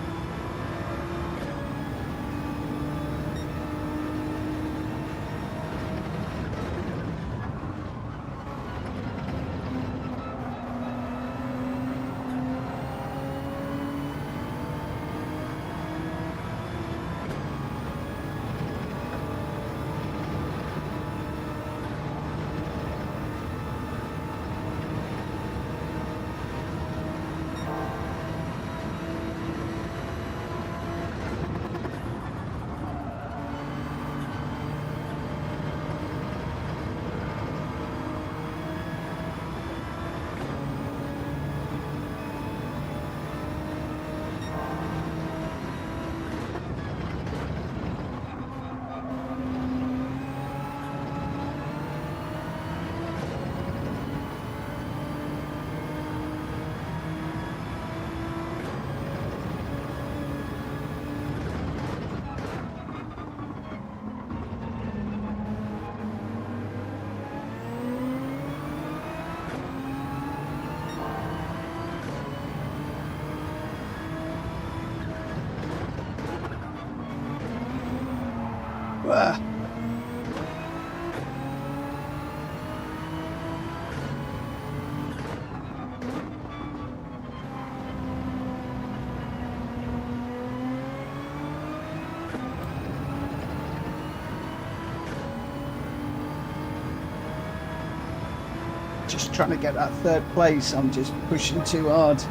Just trying to get that third place. I'm just pushing too hard.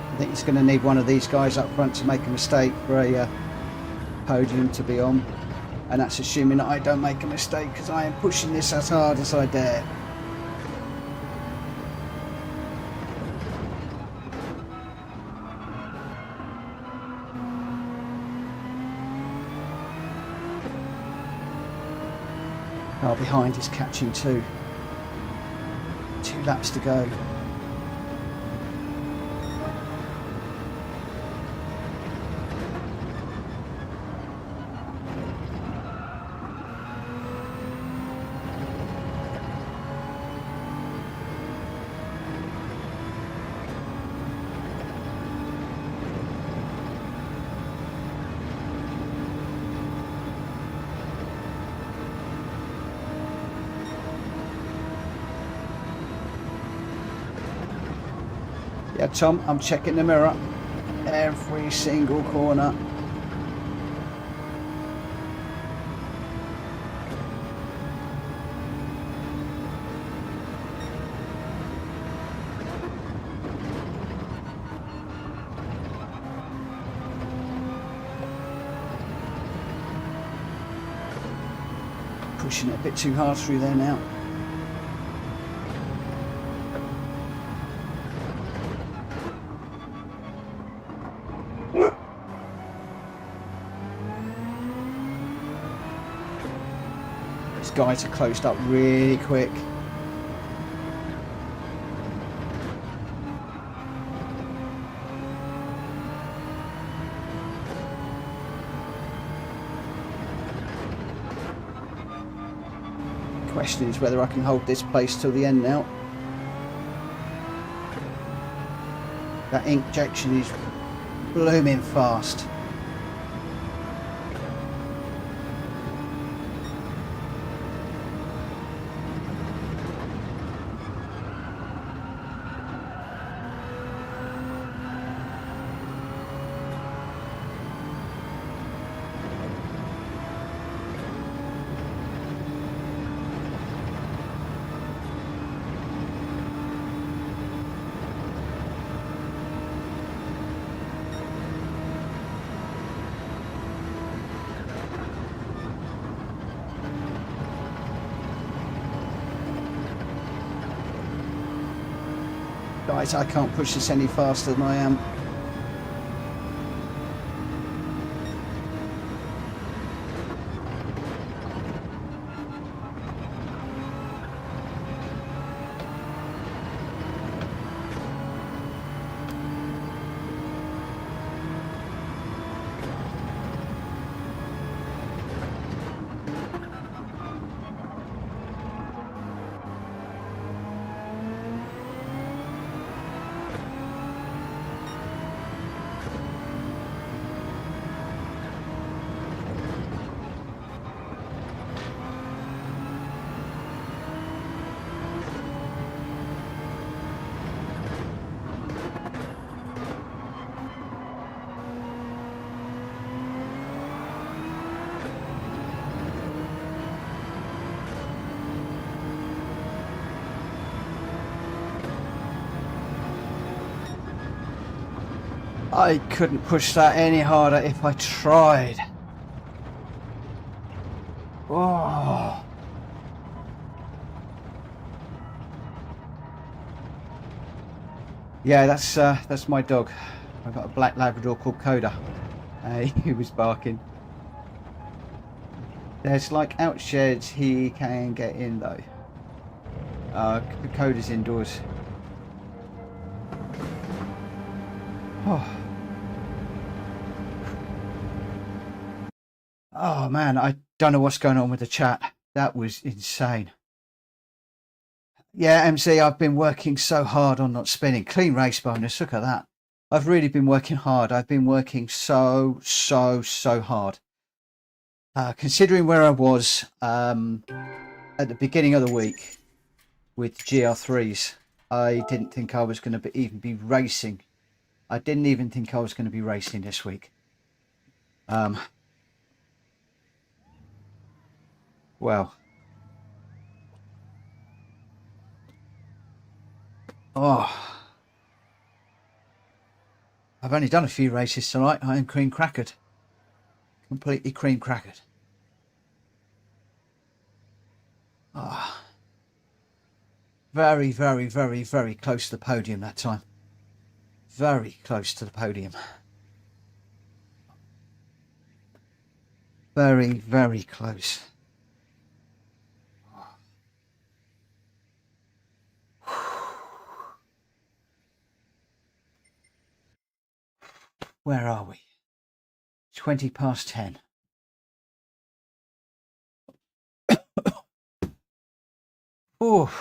I think he's going to need one of these guys up front to make a mistake for a podium to be on, and that's assuming that I don't make a mistake, because I am pushing this as hard as I dare. Car behind is catching too. 2 laps to go. Yeah, Tom, I'm checking the mirror every single corner. pushing it a bit too hard through there now. These guys are closed up really quick. Question is whether I can hold this place till the end now. That injection is blooming fast. Guys, I can't push this any faster than I am. I couldn't push that any harder if I tried. Oh. Yeah, that's my dog. I've got a black Labrador called Coda. He was barking. There's like out sheds he can get in though. Coda's indoors. Oh. Oh man, I don't know what's going on with the chat. That was insane. Yeah, MC, I've been working so hard on not spinning. Clean race bonus, look at that. I've really been working hard. I've been working so hard. Considering where I was at the beginning of the week with GR3s, I didn't think I was going to even be racing. I didn't even think I was going to be racing this week. Well. Oh. I've only done a few races tonight. I am cream crackered. Completely cream crackered. Oh. Very close to the podium that time. Very close to the podium. Very close. Where are we? 20 past 10. Oh.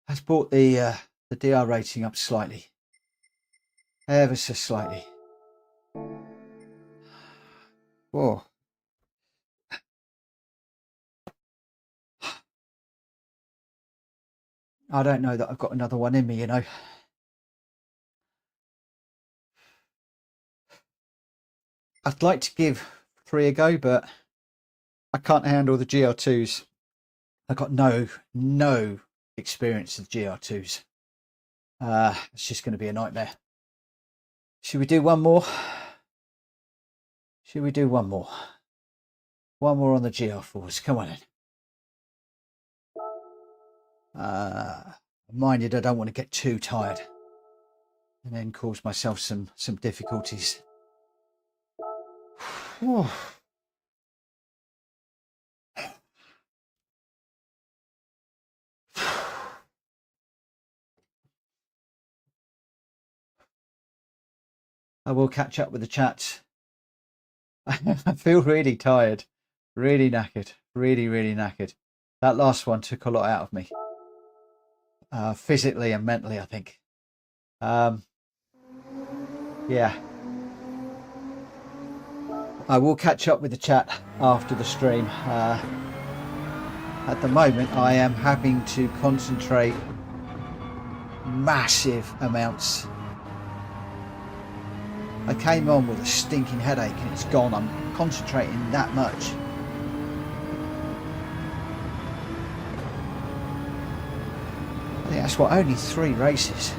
Has brought the DR rating up slightly. Ever so slightly. Whoa. I don't know that I've got another one in me, you know. I'd like to give 3 a go, but I can't handle the GR2s. I've got no experience with GR2s. It's just going to be a nightmare. Should we do one more? Should we do one more? One more on the GR4s. Come on in. Minded, I don't want to get too tired and then cause myself some difficulties. I will catch up with the chat. I feel really tired, really knackered, really knackered. That last one took a lot out of me, physically and mentally, I think. Yeah. I will catch up with the chat after the stream. At the moment, I am having to concentrate massive amounts. I came on with a stinking headache and it's gone. I'm concentrating that much. I think that's what, only 3 races.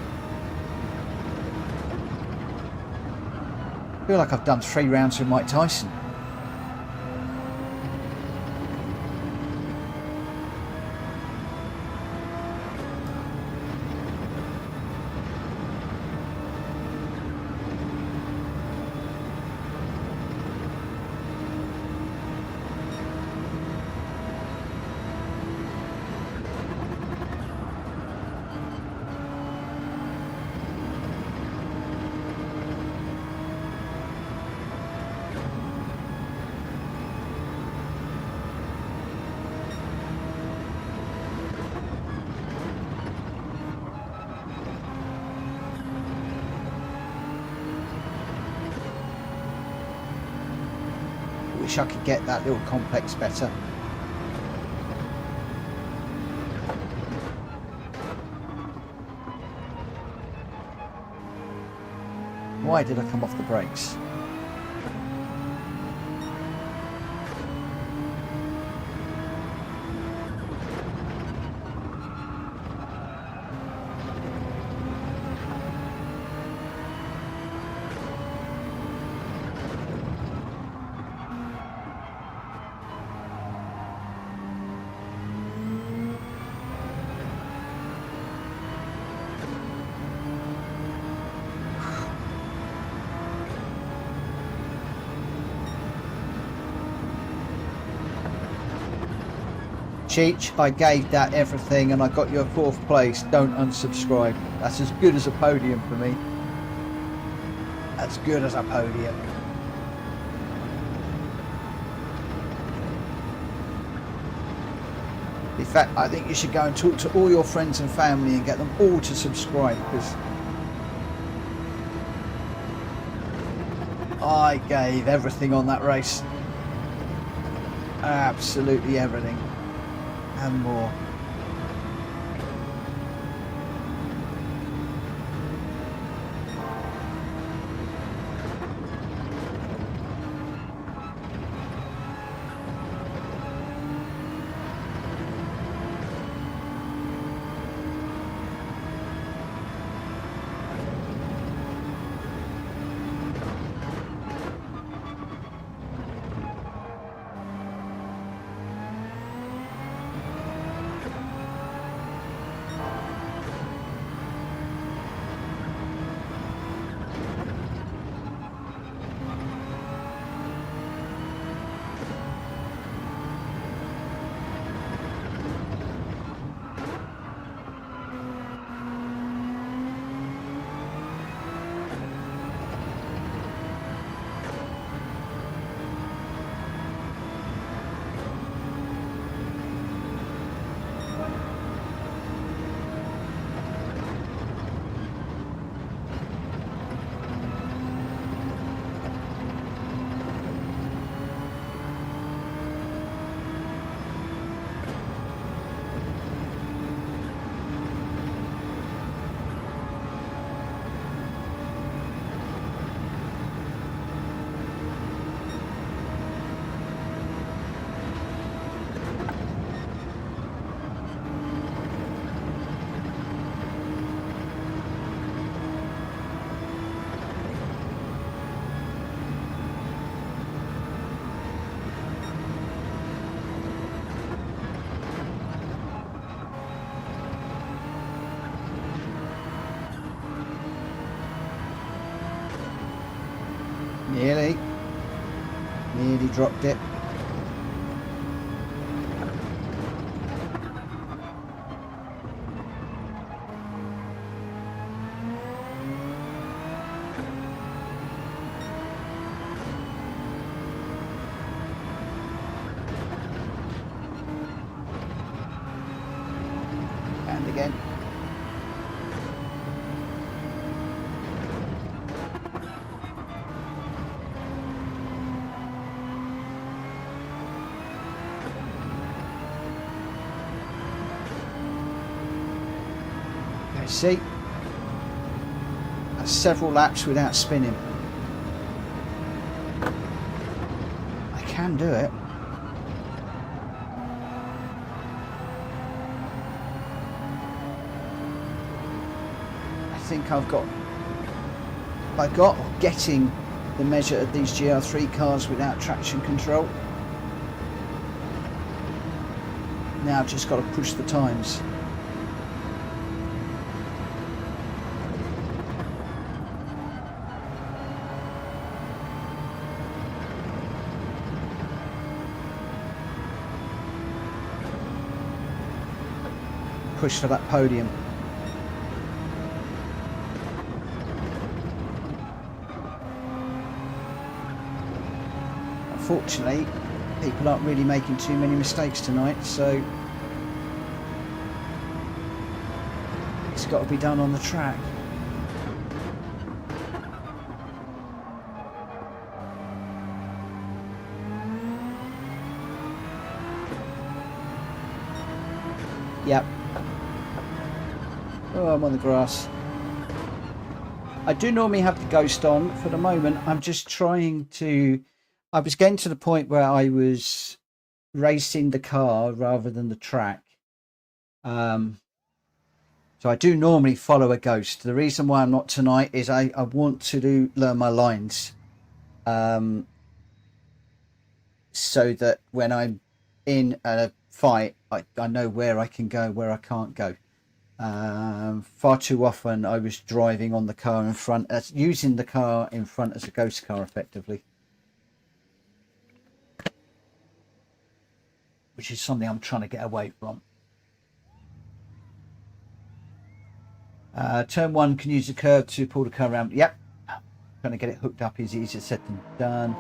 I feel like I've done 3 rounds with Mike Tyson. Wish I could get that little complex better. Why did I come off the brakes? Cheech, I gave that everything and I got you a 4th place. Don't unsubscribe. That's as good as a podium for me. As good as a podium. In fact, I think you should go and talk to all your friends and family and get them all to subscribe, because I gave everything on that race. Absolutely everything. And more. Nearly dropped it. And again. See, that's several laps without spinning. I can do it. I think I've got getting the measure of these GR3 cars without traction control. Now I've just got to push the times. Push for that podium. Unfortunately, people aren't really making too many mistakes tonight, so it's got to be done on the track. Yep. Oh, I'm on the grass. I do normally have the ghost on. For the moment, I'm just trying to... I was getting to the point where I was racing the car rather than the track. So I do normally follow a ghost. The reason why I'm not tonight is I want to learn my lines. So that when I'm in a fight, I know where I can go, where I can't go. Far too often I was driving on the car in front, using the car in front as a ghost car effectively, which is something I'm trying to get away from. Turn 1 can use the curve to pull the car around. Yep, trying to get it hooked up is easier said than done.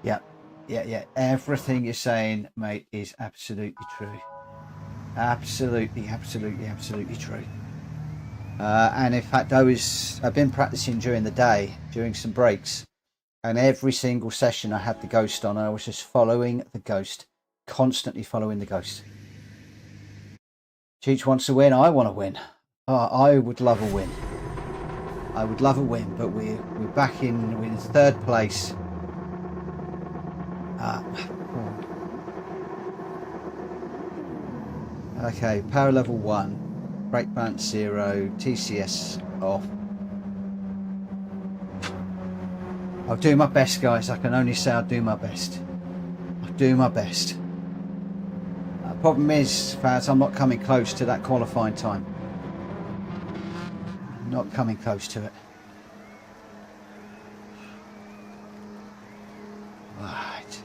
Yep, yeah, everything you're saying, mate, is absolutely true. Absolutely true. And in fact, I've been practicing during the day, during some breaks, and every single session I had the ghost on. I was just following the ghost, constantly following the ghost. Cheech wants to win. I want to win. I would love a win. I would love a win, but we're back in. We're in third place. Okay, power level 1, brake balance 0, TCS off. I'll do my best, guys. I can only say I'll do my best. I'll do my best. Problem is, Faz, I'm not coming close to that qualifying time. Not coming close to it. Right.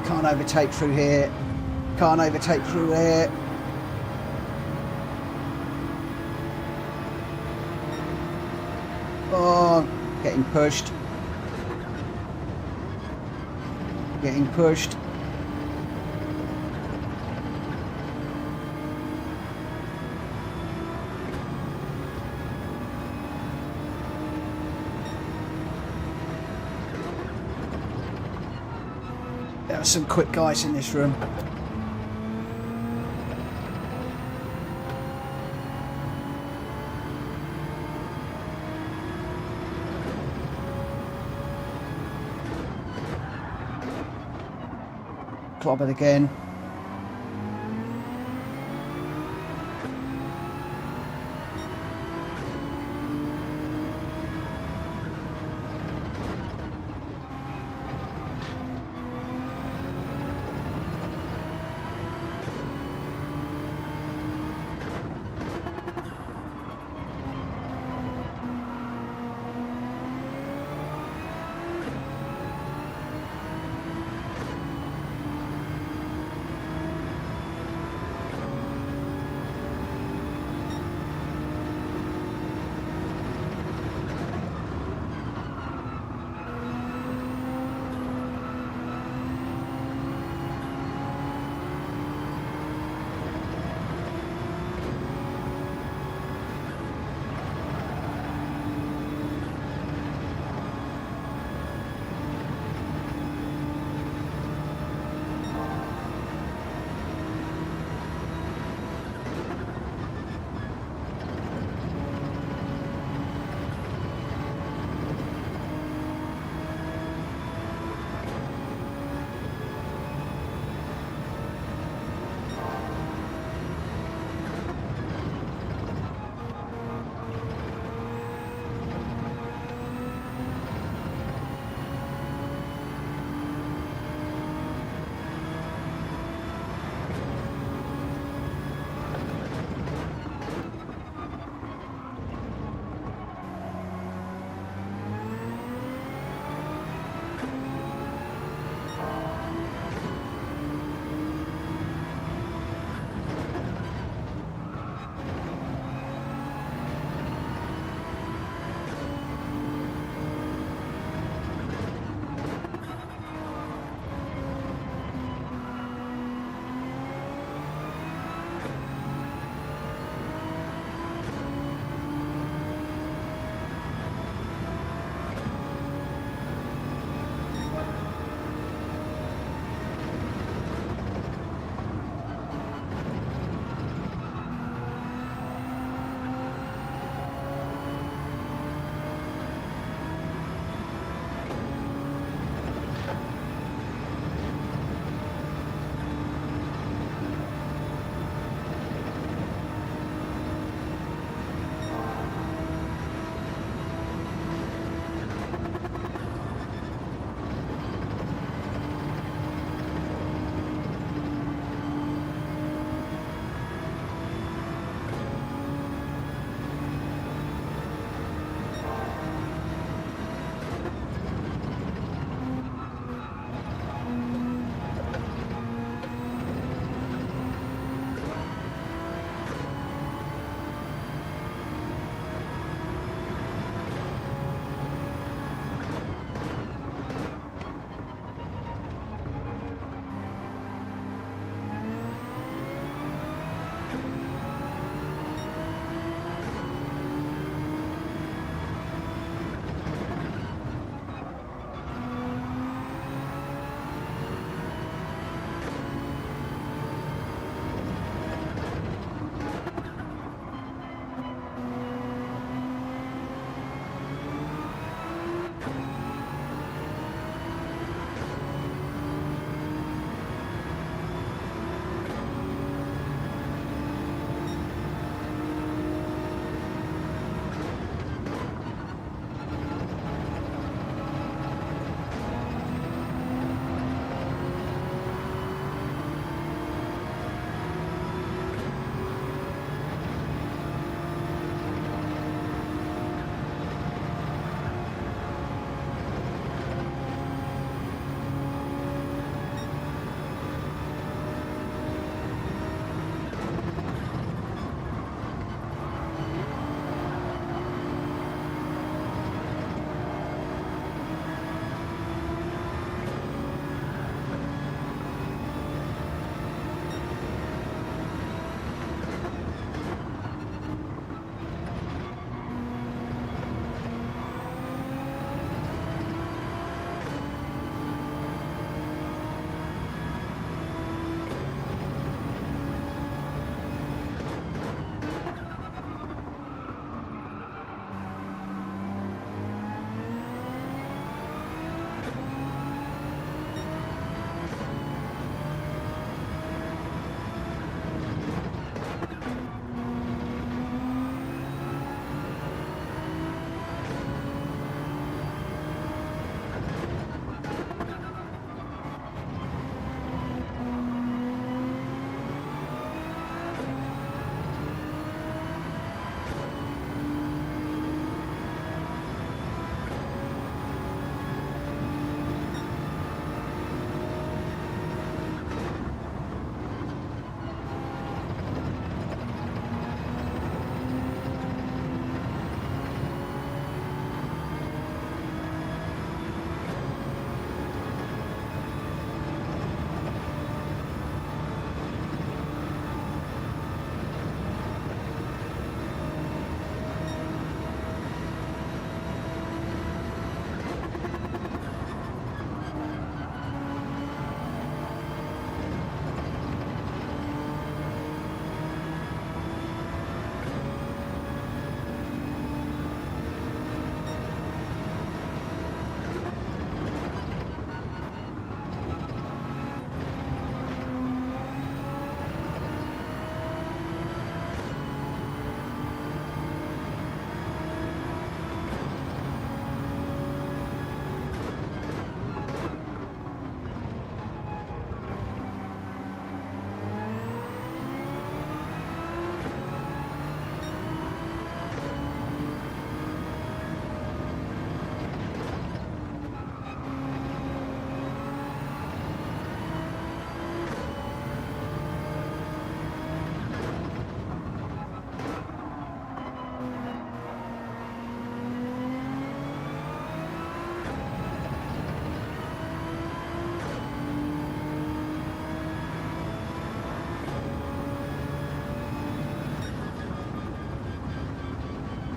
Can't overtake through here. Can't overtake through here. Oh, getting pushed. Getting pushed. There are some quick guys in this room. club it again.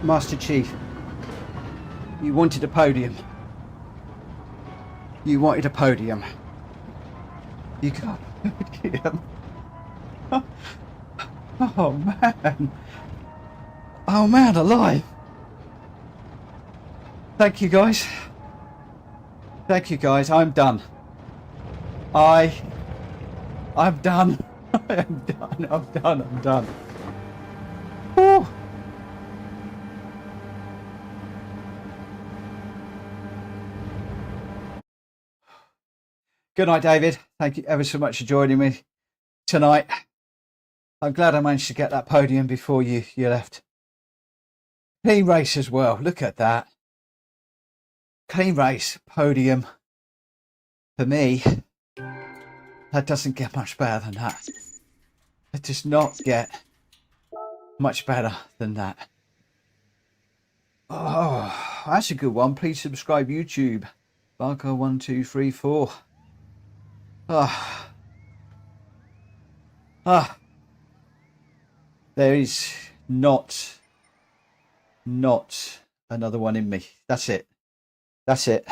Master Chief, you wanted a podium. You wanted a podium. You got a podium. Oh man. Oh man, alive. Thank you guys. Thank you guys. I'm done. I'm done. I'm done. I'm done. I'm done. Whew. Good night, David. Thank you ever so much for joining me tonight. I'm glad I managed to get that podium before you left. Clean race as well. Look at that. Clean race, podium. For me, that doesn't get much better than that. It does not get much better than that. Oh, that's a good one. Please subscribe YouTube. Barco1234. There is not another one in me. That's it. That's it.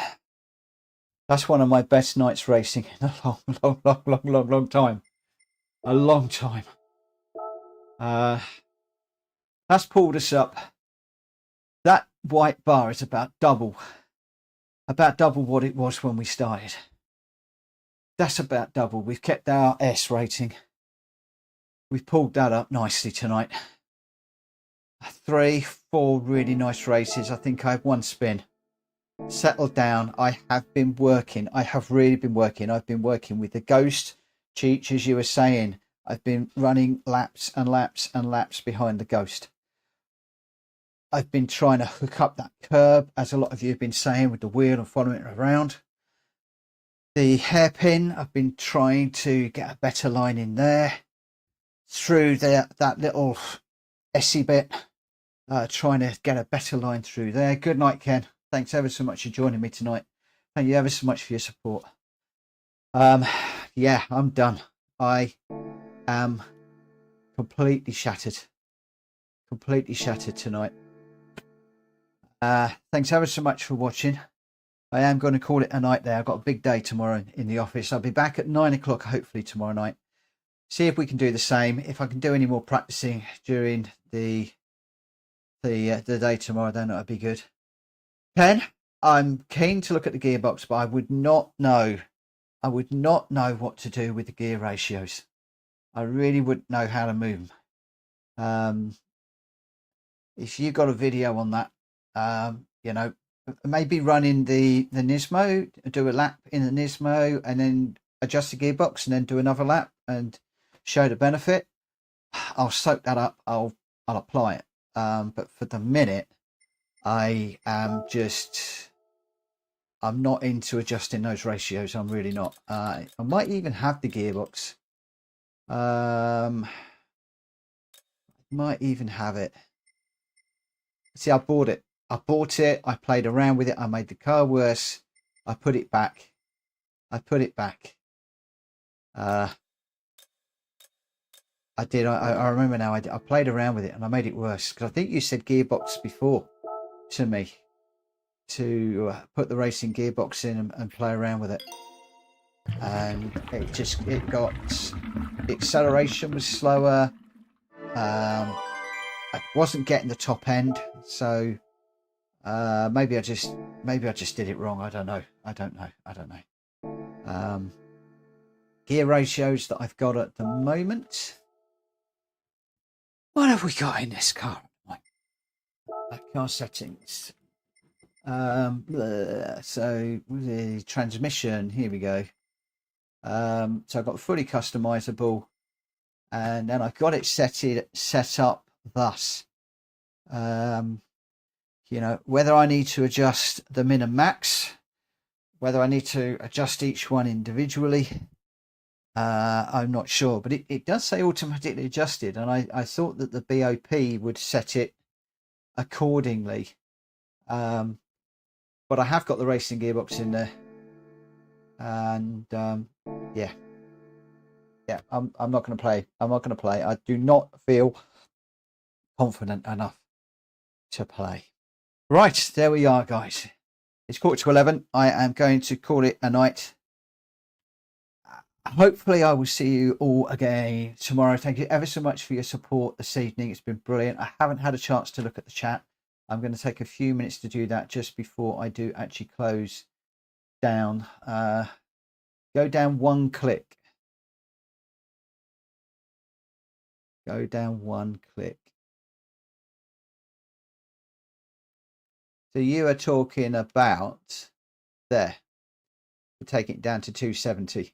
That's one of my best nights racing in a long time. A long time. That's pulled us up. That white bar is about double what it was when we started. That's about double. We've kept our S rating. We've pulled that up nicely tonight. 3, 4 really nice races. I think I have one spin. Settled down. I have been working. I have really been working. I've been working with the Ghost. Cheech, as you were saying, I've been running laps and laps and laps behind the Ghost. I've been trying to hook up that curb, as a lot of you have been saying, with the wheel and following it around. The hairpin, I've been trying to get a better line in there. Through that little Essie bit, trying to get a better line through there. Good night, Ken. Thanks ever so much for joining me tonight. Thank you ever so much for your support. Yeah, I'm done. I am completely shattered tonight. Thanks ever so much for watching. I am going to call it a night there. I've got a big day tomorrow in the office. I'll be back at 9 o'clock hopefully tomorrow night. See if we can do the same. If I can do any more practicing during the day tomorrow, then that'd be good. Ken, I'm keen to look at the gearbox, but I would not know what to do with the gear ratios. I really wouldn't know how to move them. If you've got a video on that, you know, maybe running the Nismo, do a lap in the Nismo and then adjust the gearbox and then do another lap and show the benefit. I'll soak that up. I'll apply it. But for the minute, I'm not into adjusting those ratios. I'm really not. I might even have the gearbox. Might even have it. See, I bought it. I played around with it. I made the car worse. I put it back. I did. I remember now. I played around with it and I made it worse because I think you said gearbox before to me to put the racing gearbox in and play around with it, and it got, the acceleration was slower. I wasn't getting the top end, so maybe I just did it wrong. I don't know. Gear ratios that I've got at the moment. What have we got in this car? Car settings. So the transmission, here we go. So I've got fully customizable, and then I've got it set up thus. You know, whether I need to adjust the min and max, whether I need to adjust each one individually, I'm not sure, but it does say automatically adjusted, and I thought that the BOP would set it accordingly. But I have got the racing gearbox in there, and yeah, I'm not going to play. I do not feel confident enough to play. Right, there we are, guys. It's 11:15. I am going to call it a night. Hopefully I will see you all again tomorrow. Thank you ever so much for your support this evening. It's been brilliant. I haven't had a chance to look at the chat. I'm going to take a few minutes to do that just before I do actually close down. Go down one click. Go down one click. So you are talking about there. We're taking it down to 270.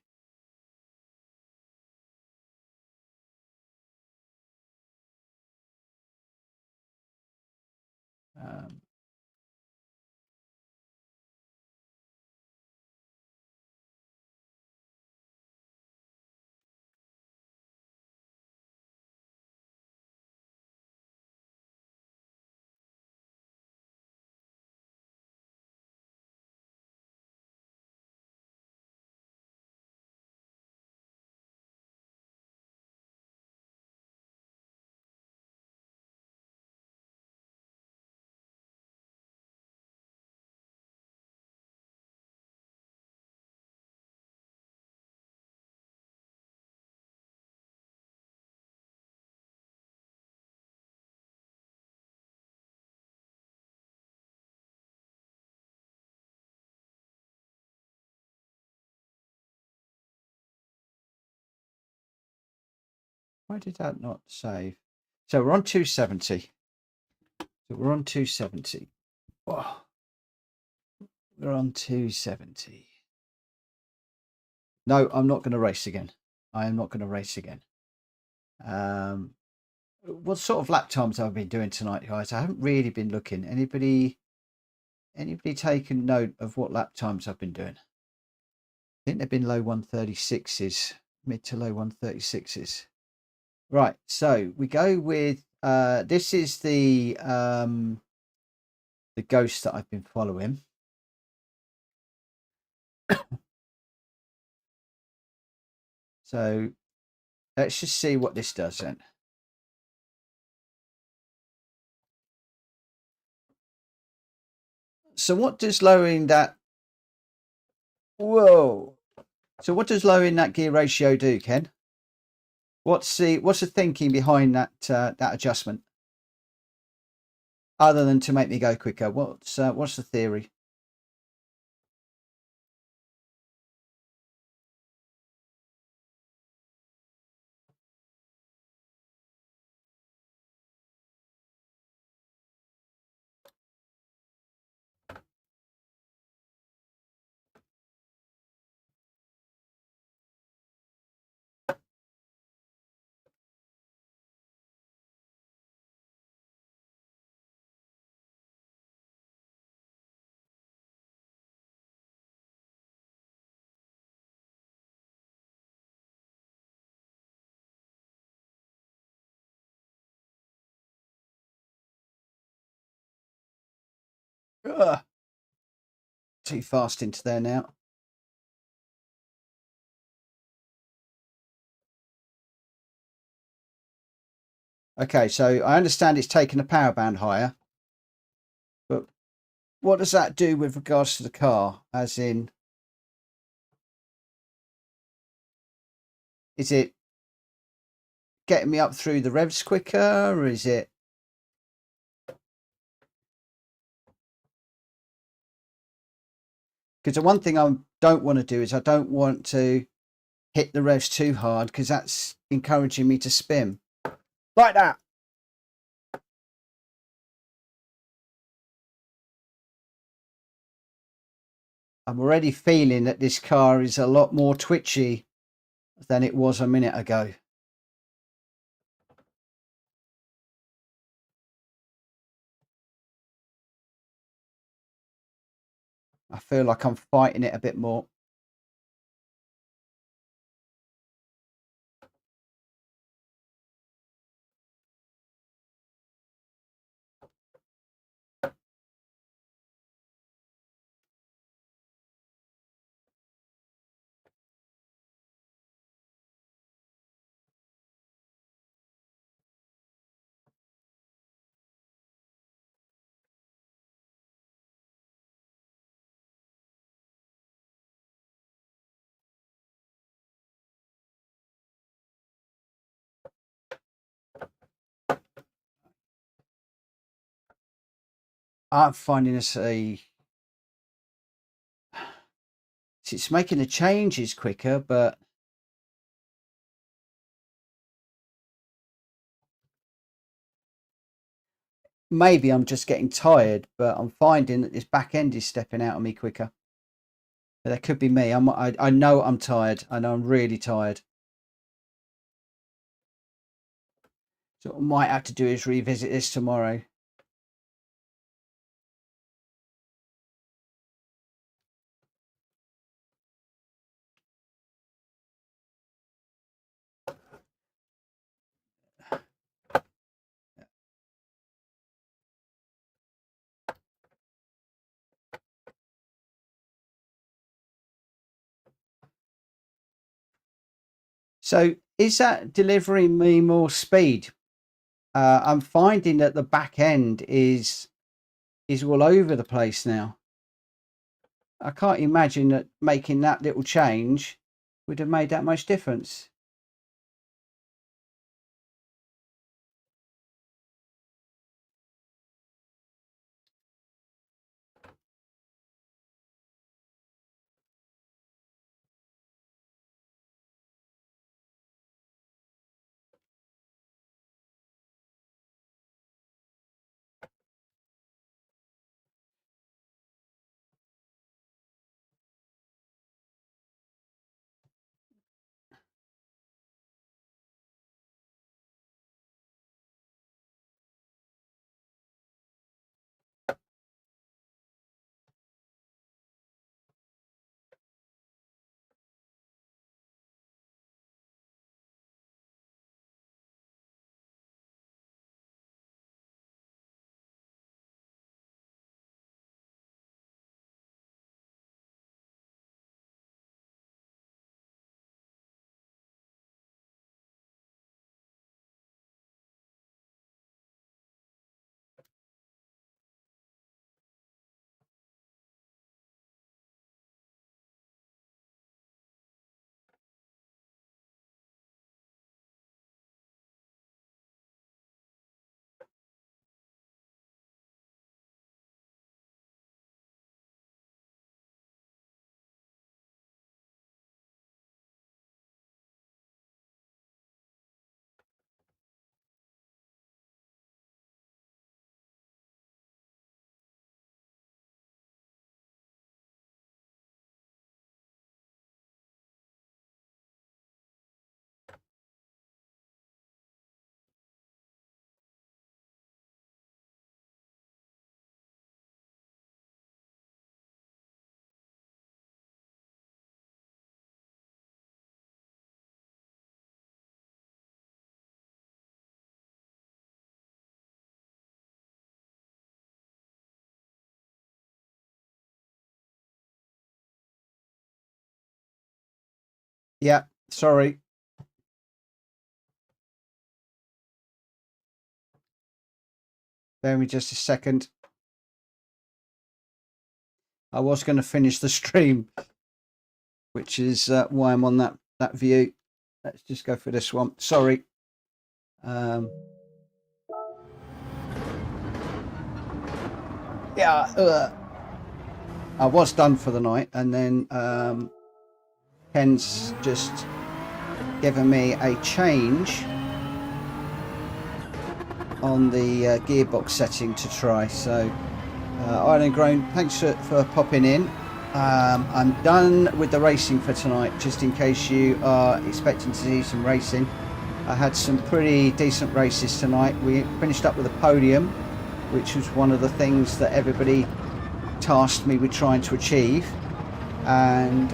Why did that not save? So we're on 270. So we're on 270. Oh, we're on 270. No, I'm not going to race again. I am not going to race again. What sort of lap times have I been doing tonight, guys? I haven't really been looking. Anybody taken note of what lap times I've been doing? I think they've been low 136s, mid to low 136s. Right, so we go with this is the ghost that I've been following. So let's just see what this does then. So what does lowering that? Whoa! So what does lowering that gear ratio do, Ken? What's the thinking behind that that adjustment? Other than to make me go quicker, what's the theory? Ugh, too fast into there now. Okay, so I understand it's taken the power band higher, but what does that do with regards to the car? As in, is it getting me up through the revs quicker, or is it? Because the one thing I don't want to do is I don't want to hit the revs too hard because that's encouraging me to spin like that. I'm already feeling that this car is a lot more twitchy than it was a minute ago. I feel like I'm fighting it a bit more. I'm finding it's making the changes quicker, but maybe I'm just getting tired, but I'm finding that this back end is stepping out of me quicker. But that could be me. I know I'm tired. I know I'm really tired. So what I might have to do is revisit this tomorrow. So is that delivering me more speed? I'm finding that the back end is all over the place now. I can't imagine that making that little change would have made that much difference. Yeah, sorry. Bear with me just a second. I was going to finish the stream, which is why I'm on that view. Let's just go for this one. Sorry. Yeah, I was done for the night, and then Ken's just given me a change on the gearbox setting to try. So Ireland Grown, thanks for popping in. I'm done with the racing for tonight, just in case you are expecting to see some racing. I had some pretty decent races tonight. We finished up with a podium, which was one of the things that everybody tasked me with trying to achieve. And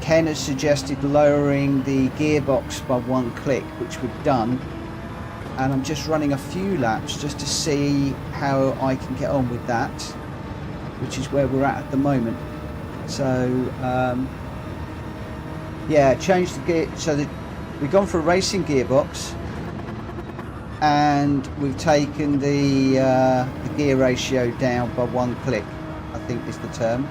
Ken has suggested lowering the gearbox by 1 click, which we've done. And I'm just running a few laps just to see how I can get on with that, which is where we're at the moment. So yeah, changed the gear so that we've gone for a racing gearbox, and we've taken the gear ratio down by 1 click, I think is the term.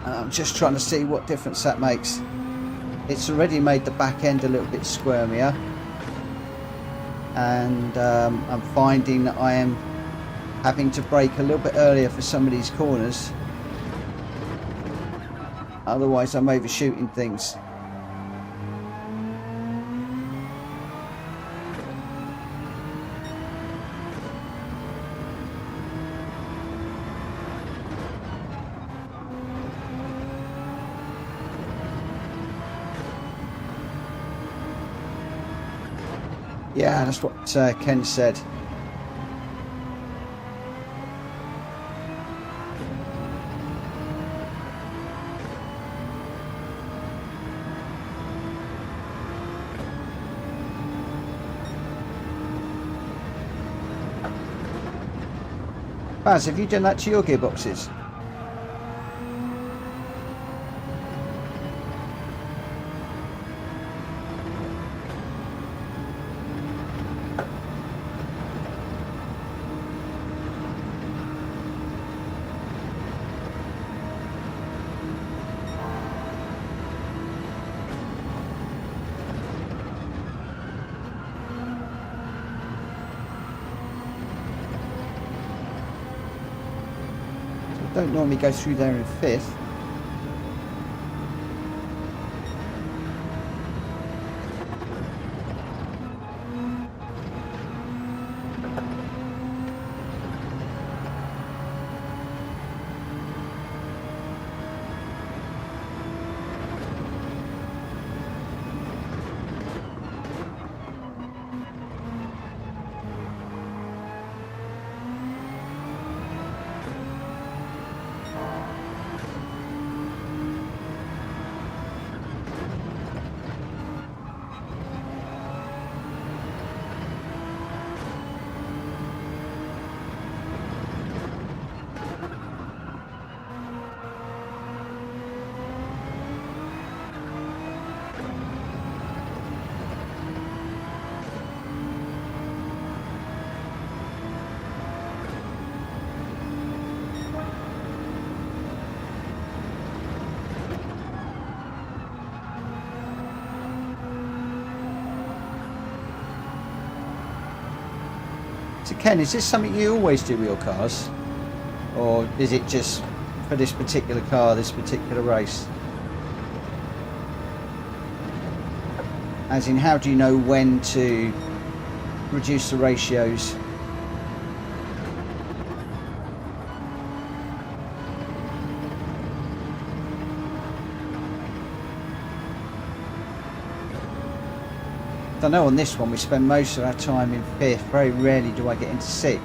I'm just trying to see what difference that makes. it's already made the back end a little bit squirmier, and I'm finding that I am having to brake a little bit earlier for some of these corners, otherwise I'm overshooting things. Yeah, that's what Ken said. Baz, have you done that to your gearboxes? Don't normally go through there in fifth. So Ken, is this something you always do with your cars? Or is it just for this particular car, this particular race? As in, how do you know when to reduce the ratios? I know on this one we spend most of our time in fifth. Very rarely do I get into sixth.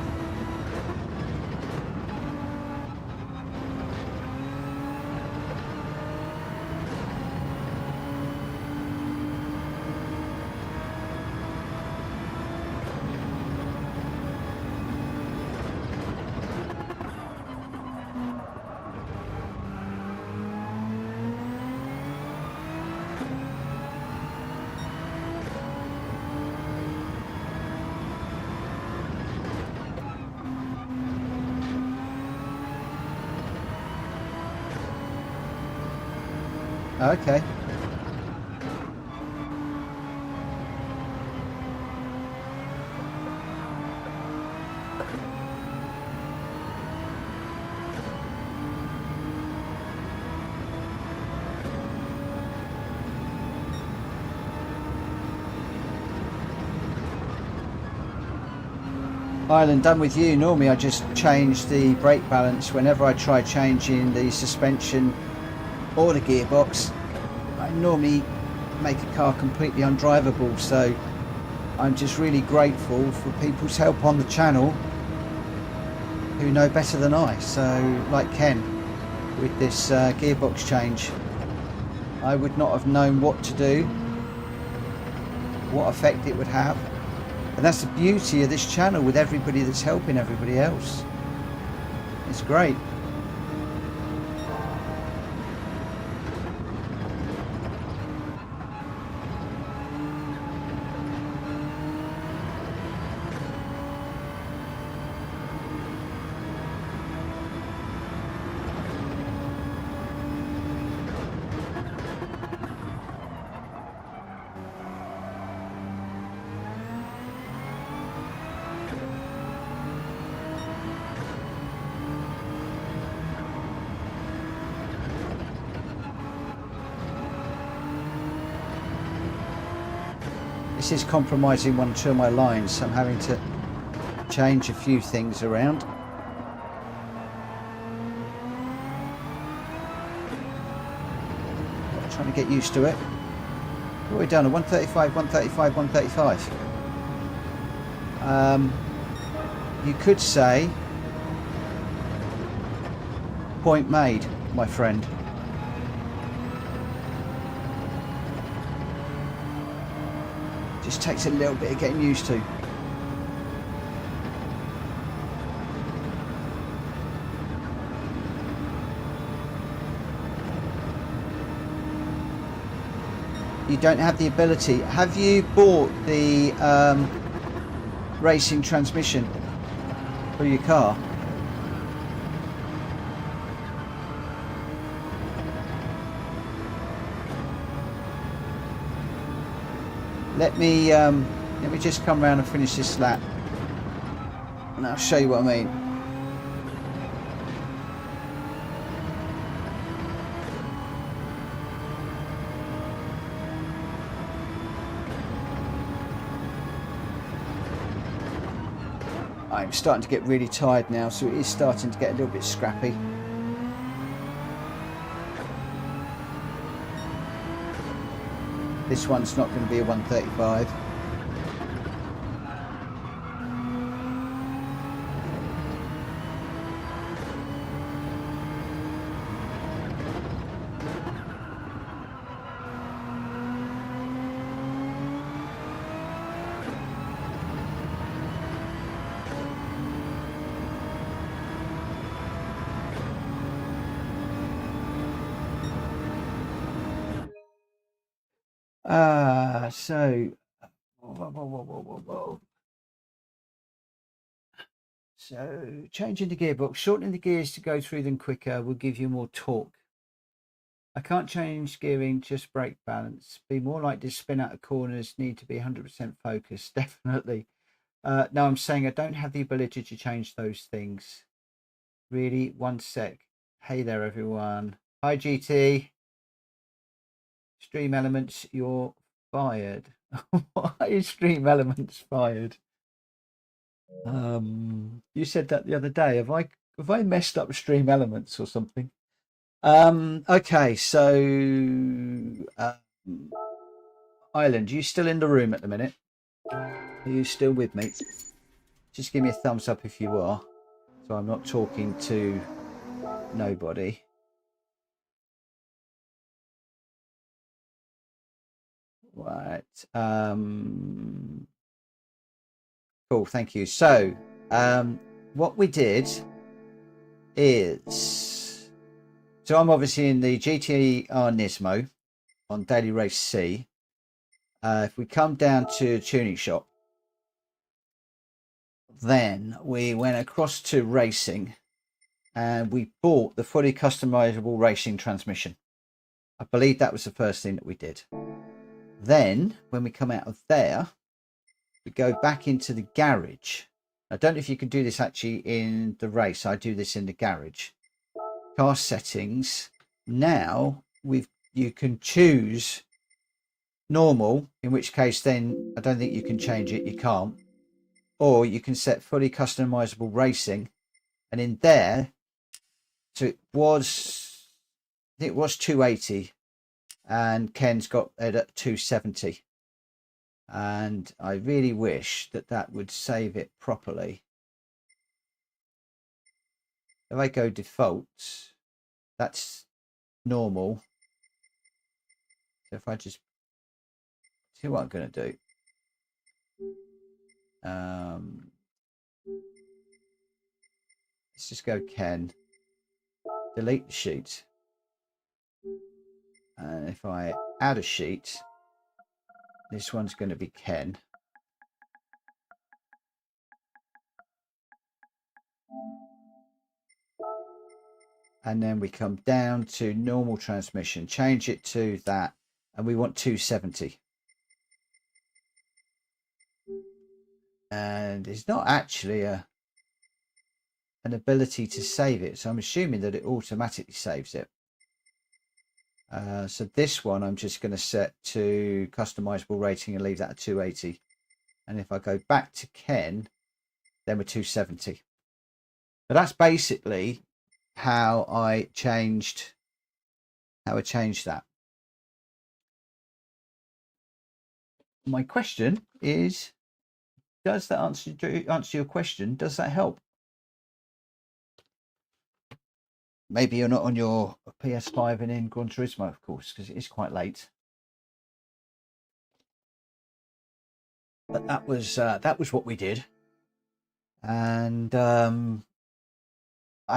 Okay. Ireland, done with you. Normally I just change the brake balance whenever I try changing the suspension or the gearbox. I normally make a car completely undrivable, so I'm just really grateful for people's help on the channel who know better than I. So like Ken with this gearbox change, I would not have known what to do, what effect it would have. And that's the beauty of this channel, with everybody that's helping everybody else. It's great. This is compromising one or two of my lines, so I'm having to change a few things around. I'm trying to get used to it. What have we done? A 135, 135, 135. You could say point made, my friend. Just takes a little bit of getting used to. You don't have the ability. Have you bought the racing transmission for your car? Let me just come around and finish this lap, and I'll show you what I mean. I'm starting to get really tired now, so it is starting to get a little bit scrappy. This one's not going to be a 135. So changing the gearbox, shortening the gears to go through them quicker will give you more torque. I can't change gearing, just brake balance. Be more like to spin out of corners, need to be 100% focused, definitely. No, I'm saying I don't have the ability to change those things. Really, one sec. Hey there, everyone. Hi, GT. Stream Elements, you're fired. Why is Stream Elements fired? You said that the other day. Have I messed up Stream Elements or something? Okay, so Ireland, are you still in the room at the minute? Are you still with me? Just give me a thumbs up if you are, so I'm not talking to nobody. Right. Cool, thank you. So what we did is, so I'm obviously in the GTR Nismo on Daily Race C. If we come down to tuning shop, then we went across to racing and we bought the fully customizable racing transmission. I believe that was the first thing that we did. Then when we come out of there, we go back into the garage. I don't know if you can do this actually in the race. I do this in the garage. Car settings. Now you can choose normal, in which case then I don't think you can change it. You can't. Or you can set fully customizable racing, and in there, so I think it was 280, and Ken's got it at 270. And I really wish that would save it properly. If I go defaults, that's normal. So if I just see what I'm going to do. Let's just go Ken, delete the sheet. And if I add a sheet, this one's going to be Ken. And then we come down to normal transmission, change it to that, and we want 270. And it's not actually an ability to save it, so I'm assuming that it automatically saves it. So this one I'm just going to set to customizable rating and leave that at 280. And if I go back to Ken, then we're 270. But that's basically how I changed that. My question is, does that answer your question? Does that help? Maybe you're not on your PS5 and in Gran Turismo, of course, because it is quite late. But that was what we did. And I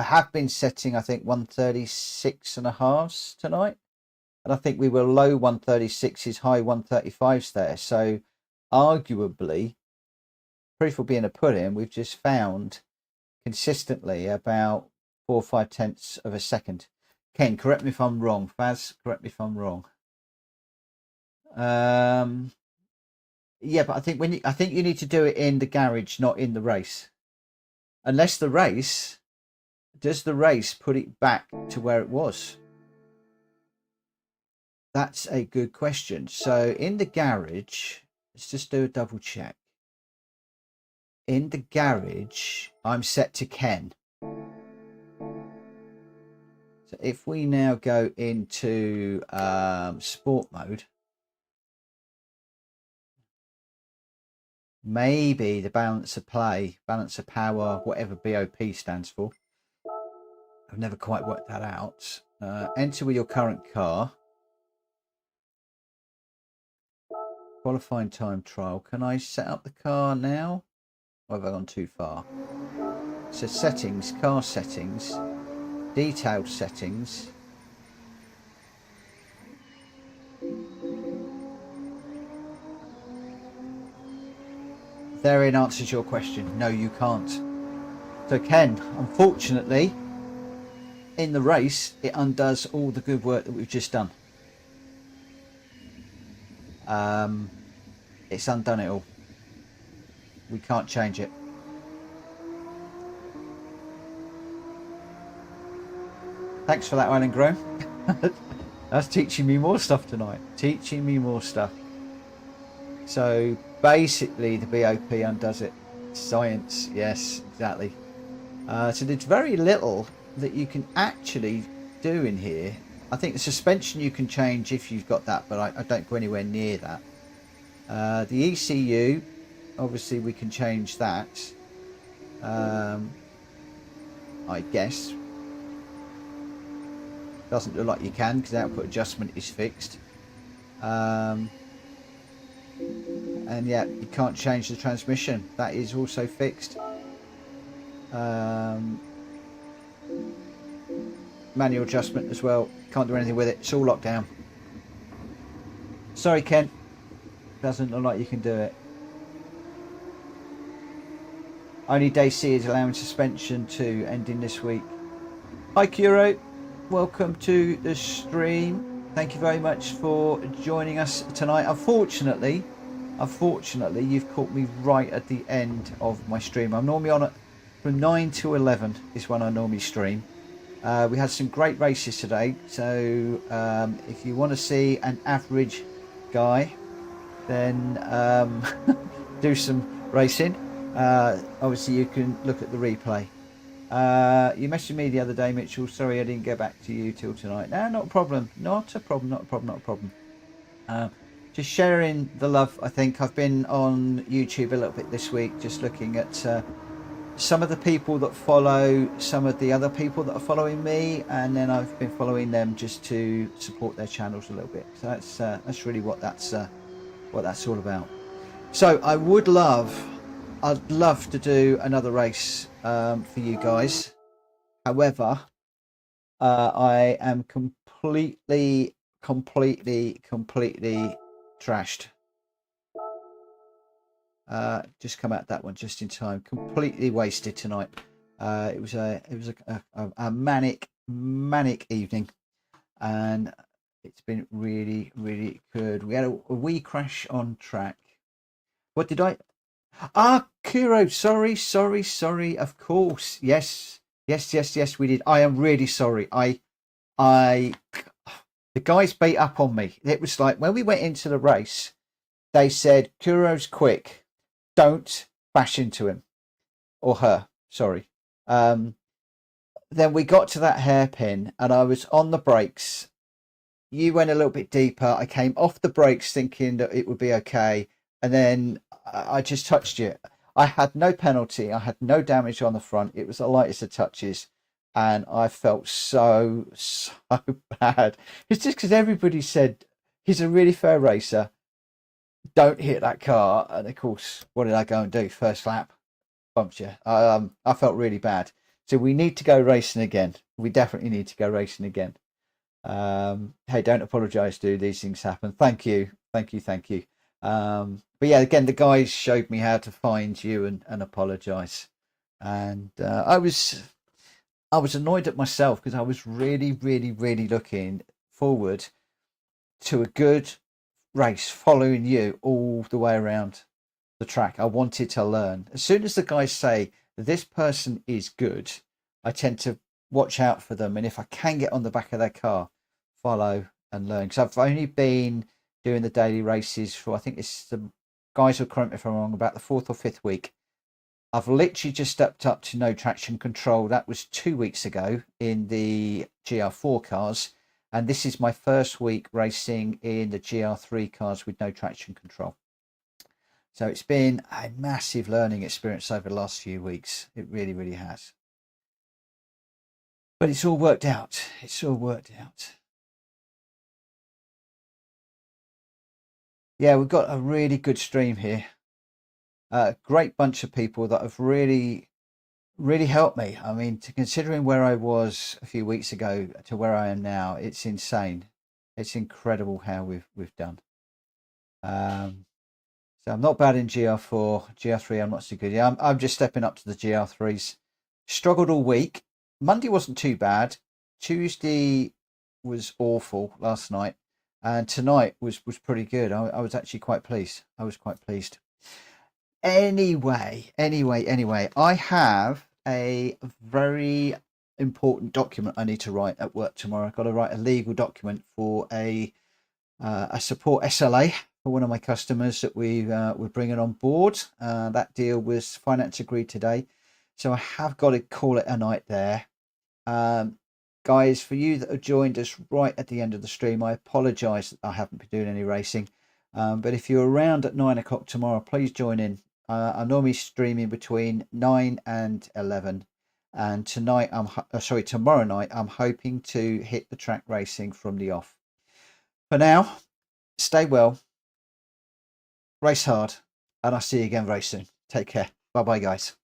have been setting, I think, 136.5s tonight. And I think we were low 136s, high 135s there. So arguably, proof will be in a put-in, we've just found consistently about 4 or 5 tenths of a second. Ken, correct me if I'm wrong. Faz, correct me if I'm wrong. Yeah, but I think I think you need to do it in the garage, not in the race. Unless the race, does the race put it back to where it was? That's a good question. So in the garage, let's just do a double check. In the garage, I'm set to Ken. So if we now go into sport mode, maybe the balance of play, balance of power, whatever BOP stands for. I've never quite worked that out. Enter with your current car. Qualifying time trial. Can I set up the car now? Or have I gone too far? So settings, car settings, detailed settings. Therein answers your question. No, you can't. So Ken, unfortunately, in the race, it undoes all the good work that we've just done. It's undone it all. We can't change it. Thanks for that, Island Grown. That's teaching me more stuff tonight. Teaching me more stuff. So basically the BOP undoes it. Science, yes, exactly. So there's very little that you can actually do in here. I think the suspension you can change if you've got that, but I don't go anywhere near that. The ECU, obviously we can change that. I guess. Doesn't look like you can because the output adjustment is fixed. And yeah, you can't change the transmission. That is also fixed. Manual adjustment as well. Can't do anything with it. It's all locked down. Sorry, Ken. Doesn't look like you can do it. Only day C is allowing suspension to ending this week. Hi, Kuro. Welcome to the stream. Thank you very much for joining us tonight. Unfortunately, you've caught me right at the end of my stream. I'm normally on it from 9 to 11 is when I normally stream. We had some great races today, so if you want to see an average guy, then do some racing. Obviously you can look at the replay. You messaged me the other day, Mitchell. Sorry I didn't get back to you till tonight. No, not a problem. Not a problem. Just sharing the love. I think I've been on YouTube a little bit this week, just looking at some of the people that follow some of the other people that are following me, and then I've been following them just to support their channels a little bit. So that's really what that's all about. So I'd love to do another race for you guys. However, I am completely trashed. Just come out that one just in time. Completely wasted tonight. It was a manic evening, and it's been really good. We had a wee crash on track. What did I? Kuro, sorry. Of course, yes, we did. I am really sorry. I The guys beat up on me. It was like when we went into the race, they said, Kuro's quick. Don't bash into him or her. Sorry. Then we got to that hairpin and I was on the brakes. You went a little bit deeper. I came off the brakes thinking that it would be okay. And then I just touched you. I had no penalty. I had no damage on the front. It was the lightest of touches. And I felt so bad. It's just because everybody said he's a really fair racer. Don't hit that car. And of course, what did I go and do? First lap, bumped you. I felt really bad. So we need to go racing again. We definitely need to go racing again. Hey, don't apologize, dude. These things happen. Thank you. But yeah, again, the guys showed me how to find you and apologize. And I was annoyed at myself because I was really looking forward to a good race following you all the way around the track. I wanted to learn. As soon as the guys say this person is good, I tend to watch out for them, and if I can get on the back of their car, follow and learn. Because I've only been doing the daily races for, I think it's the guys will correct me if I'm wrong, about the 4th or 5th week. I've literally just stepped up to no traction control. That was 2 weeks ago in the GR4 cars, and this is my first week racing in the GR3 cars with no traction control. So it's been a massive learning experience over the last few weeks. It really has. But it's all worked out. Yeah, we've got a really good stream here. A great bunch of people that have really helped me. I mean, considering where I was a few weeks ago to where I am now, it's insane. It's incredible how we've done. So I'm not bad in GR4, GR3. I'm not so good. Yeah, I'm just stepping up to the GR3s. Struggled all week. Monday wasn't too bad. Tuesday was awful last night, and tonight was pretty good. I was actually quite pleased. Anyway, I have a very important document I need to write at work tomorrow. I've got to write a legal document for a support SLA for one of my customers that we're bringing on board. That deal was finance agreed today, so I have got to call it a night there. Guys, for you that have joined us right at the end of the stream, I apologize that I haven't been doing any racing, but if you're around at 9 o'clock tomorrow, please join in. I'm normally streaming between 9 and 11, and tomorrow night I'm hoping to hit the track racing from the off. For now, stay well, race hard, and I'll see you again very soon. Take care. Bye bye, guys.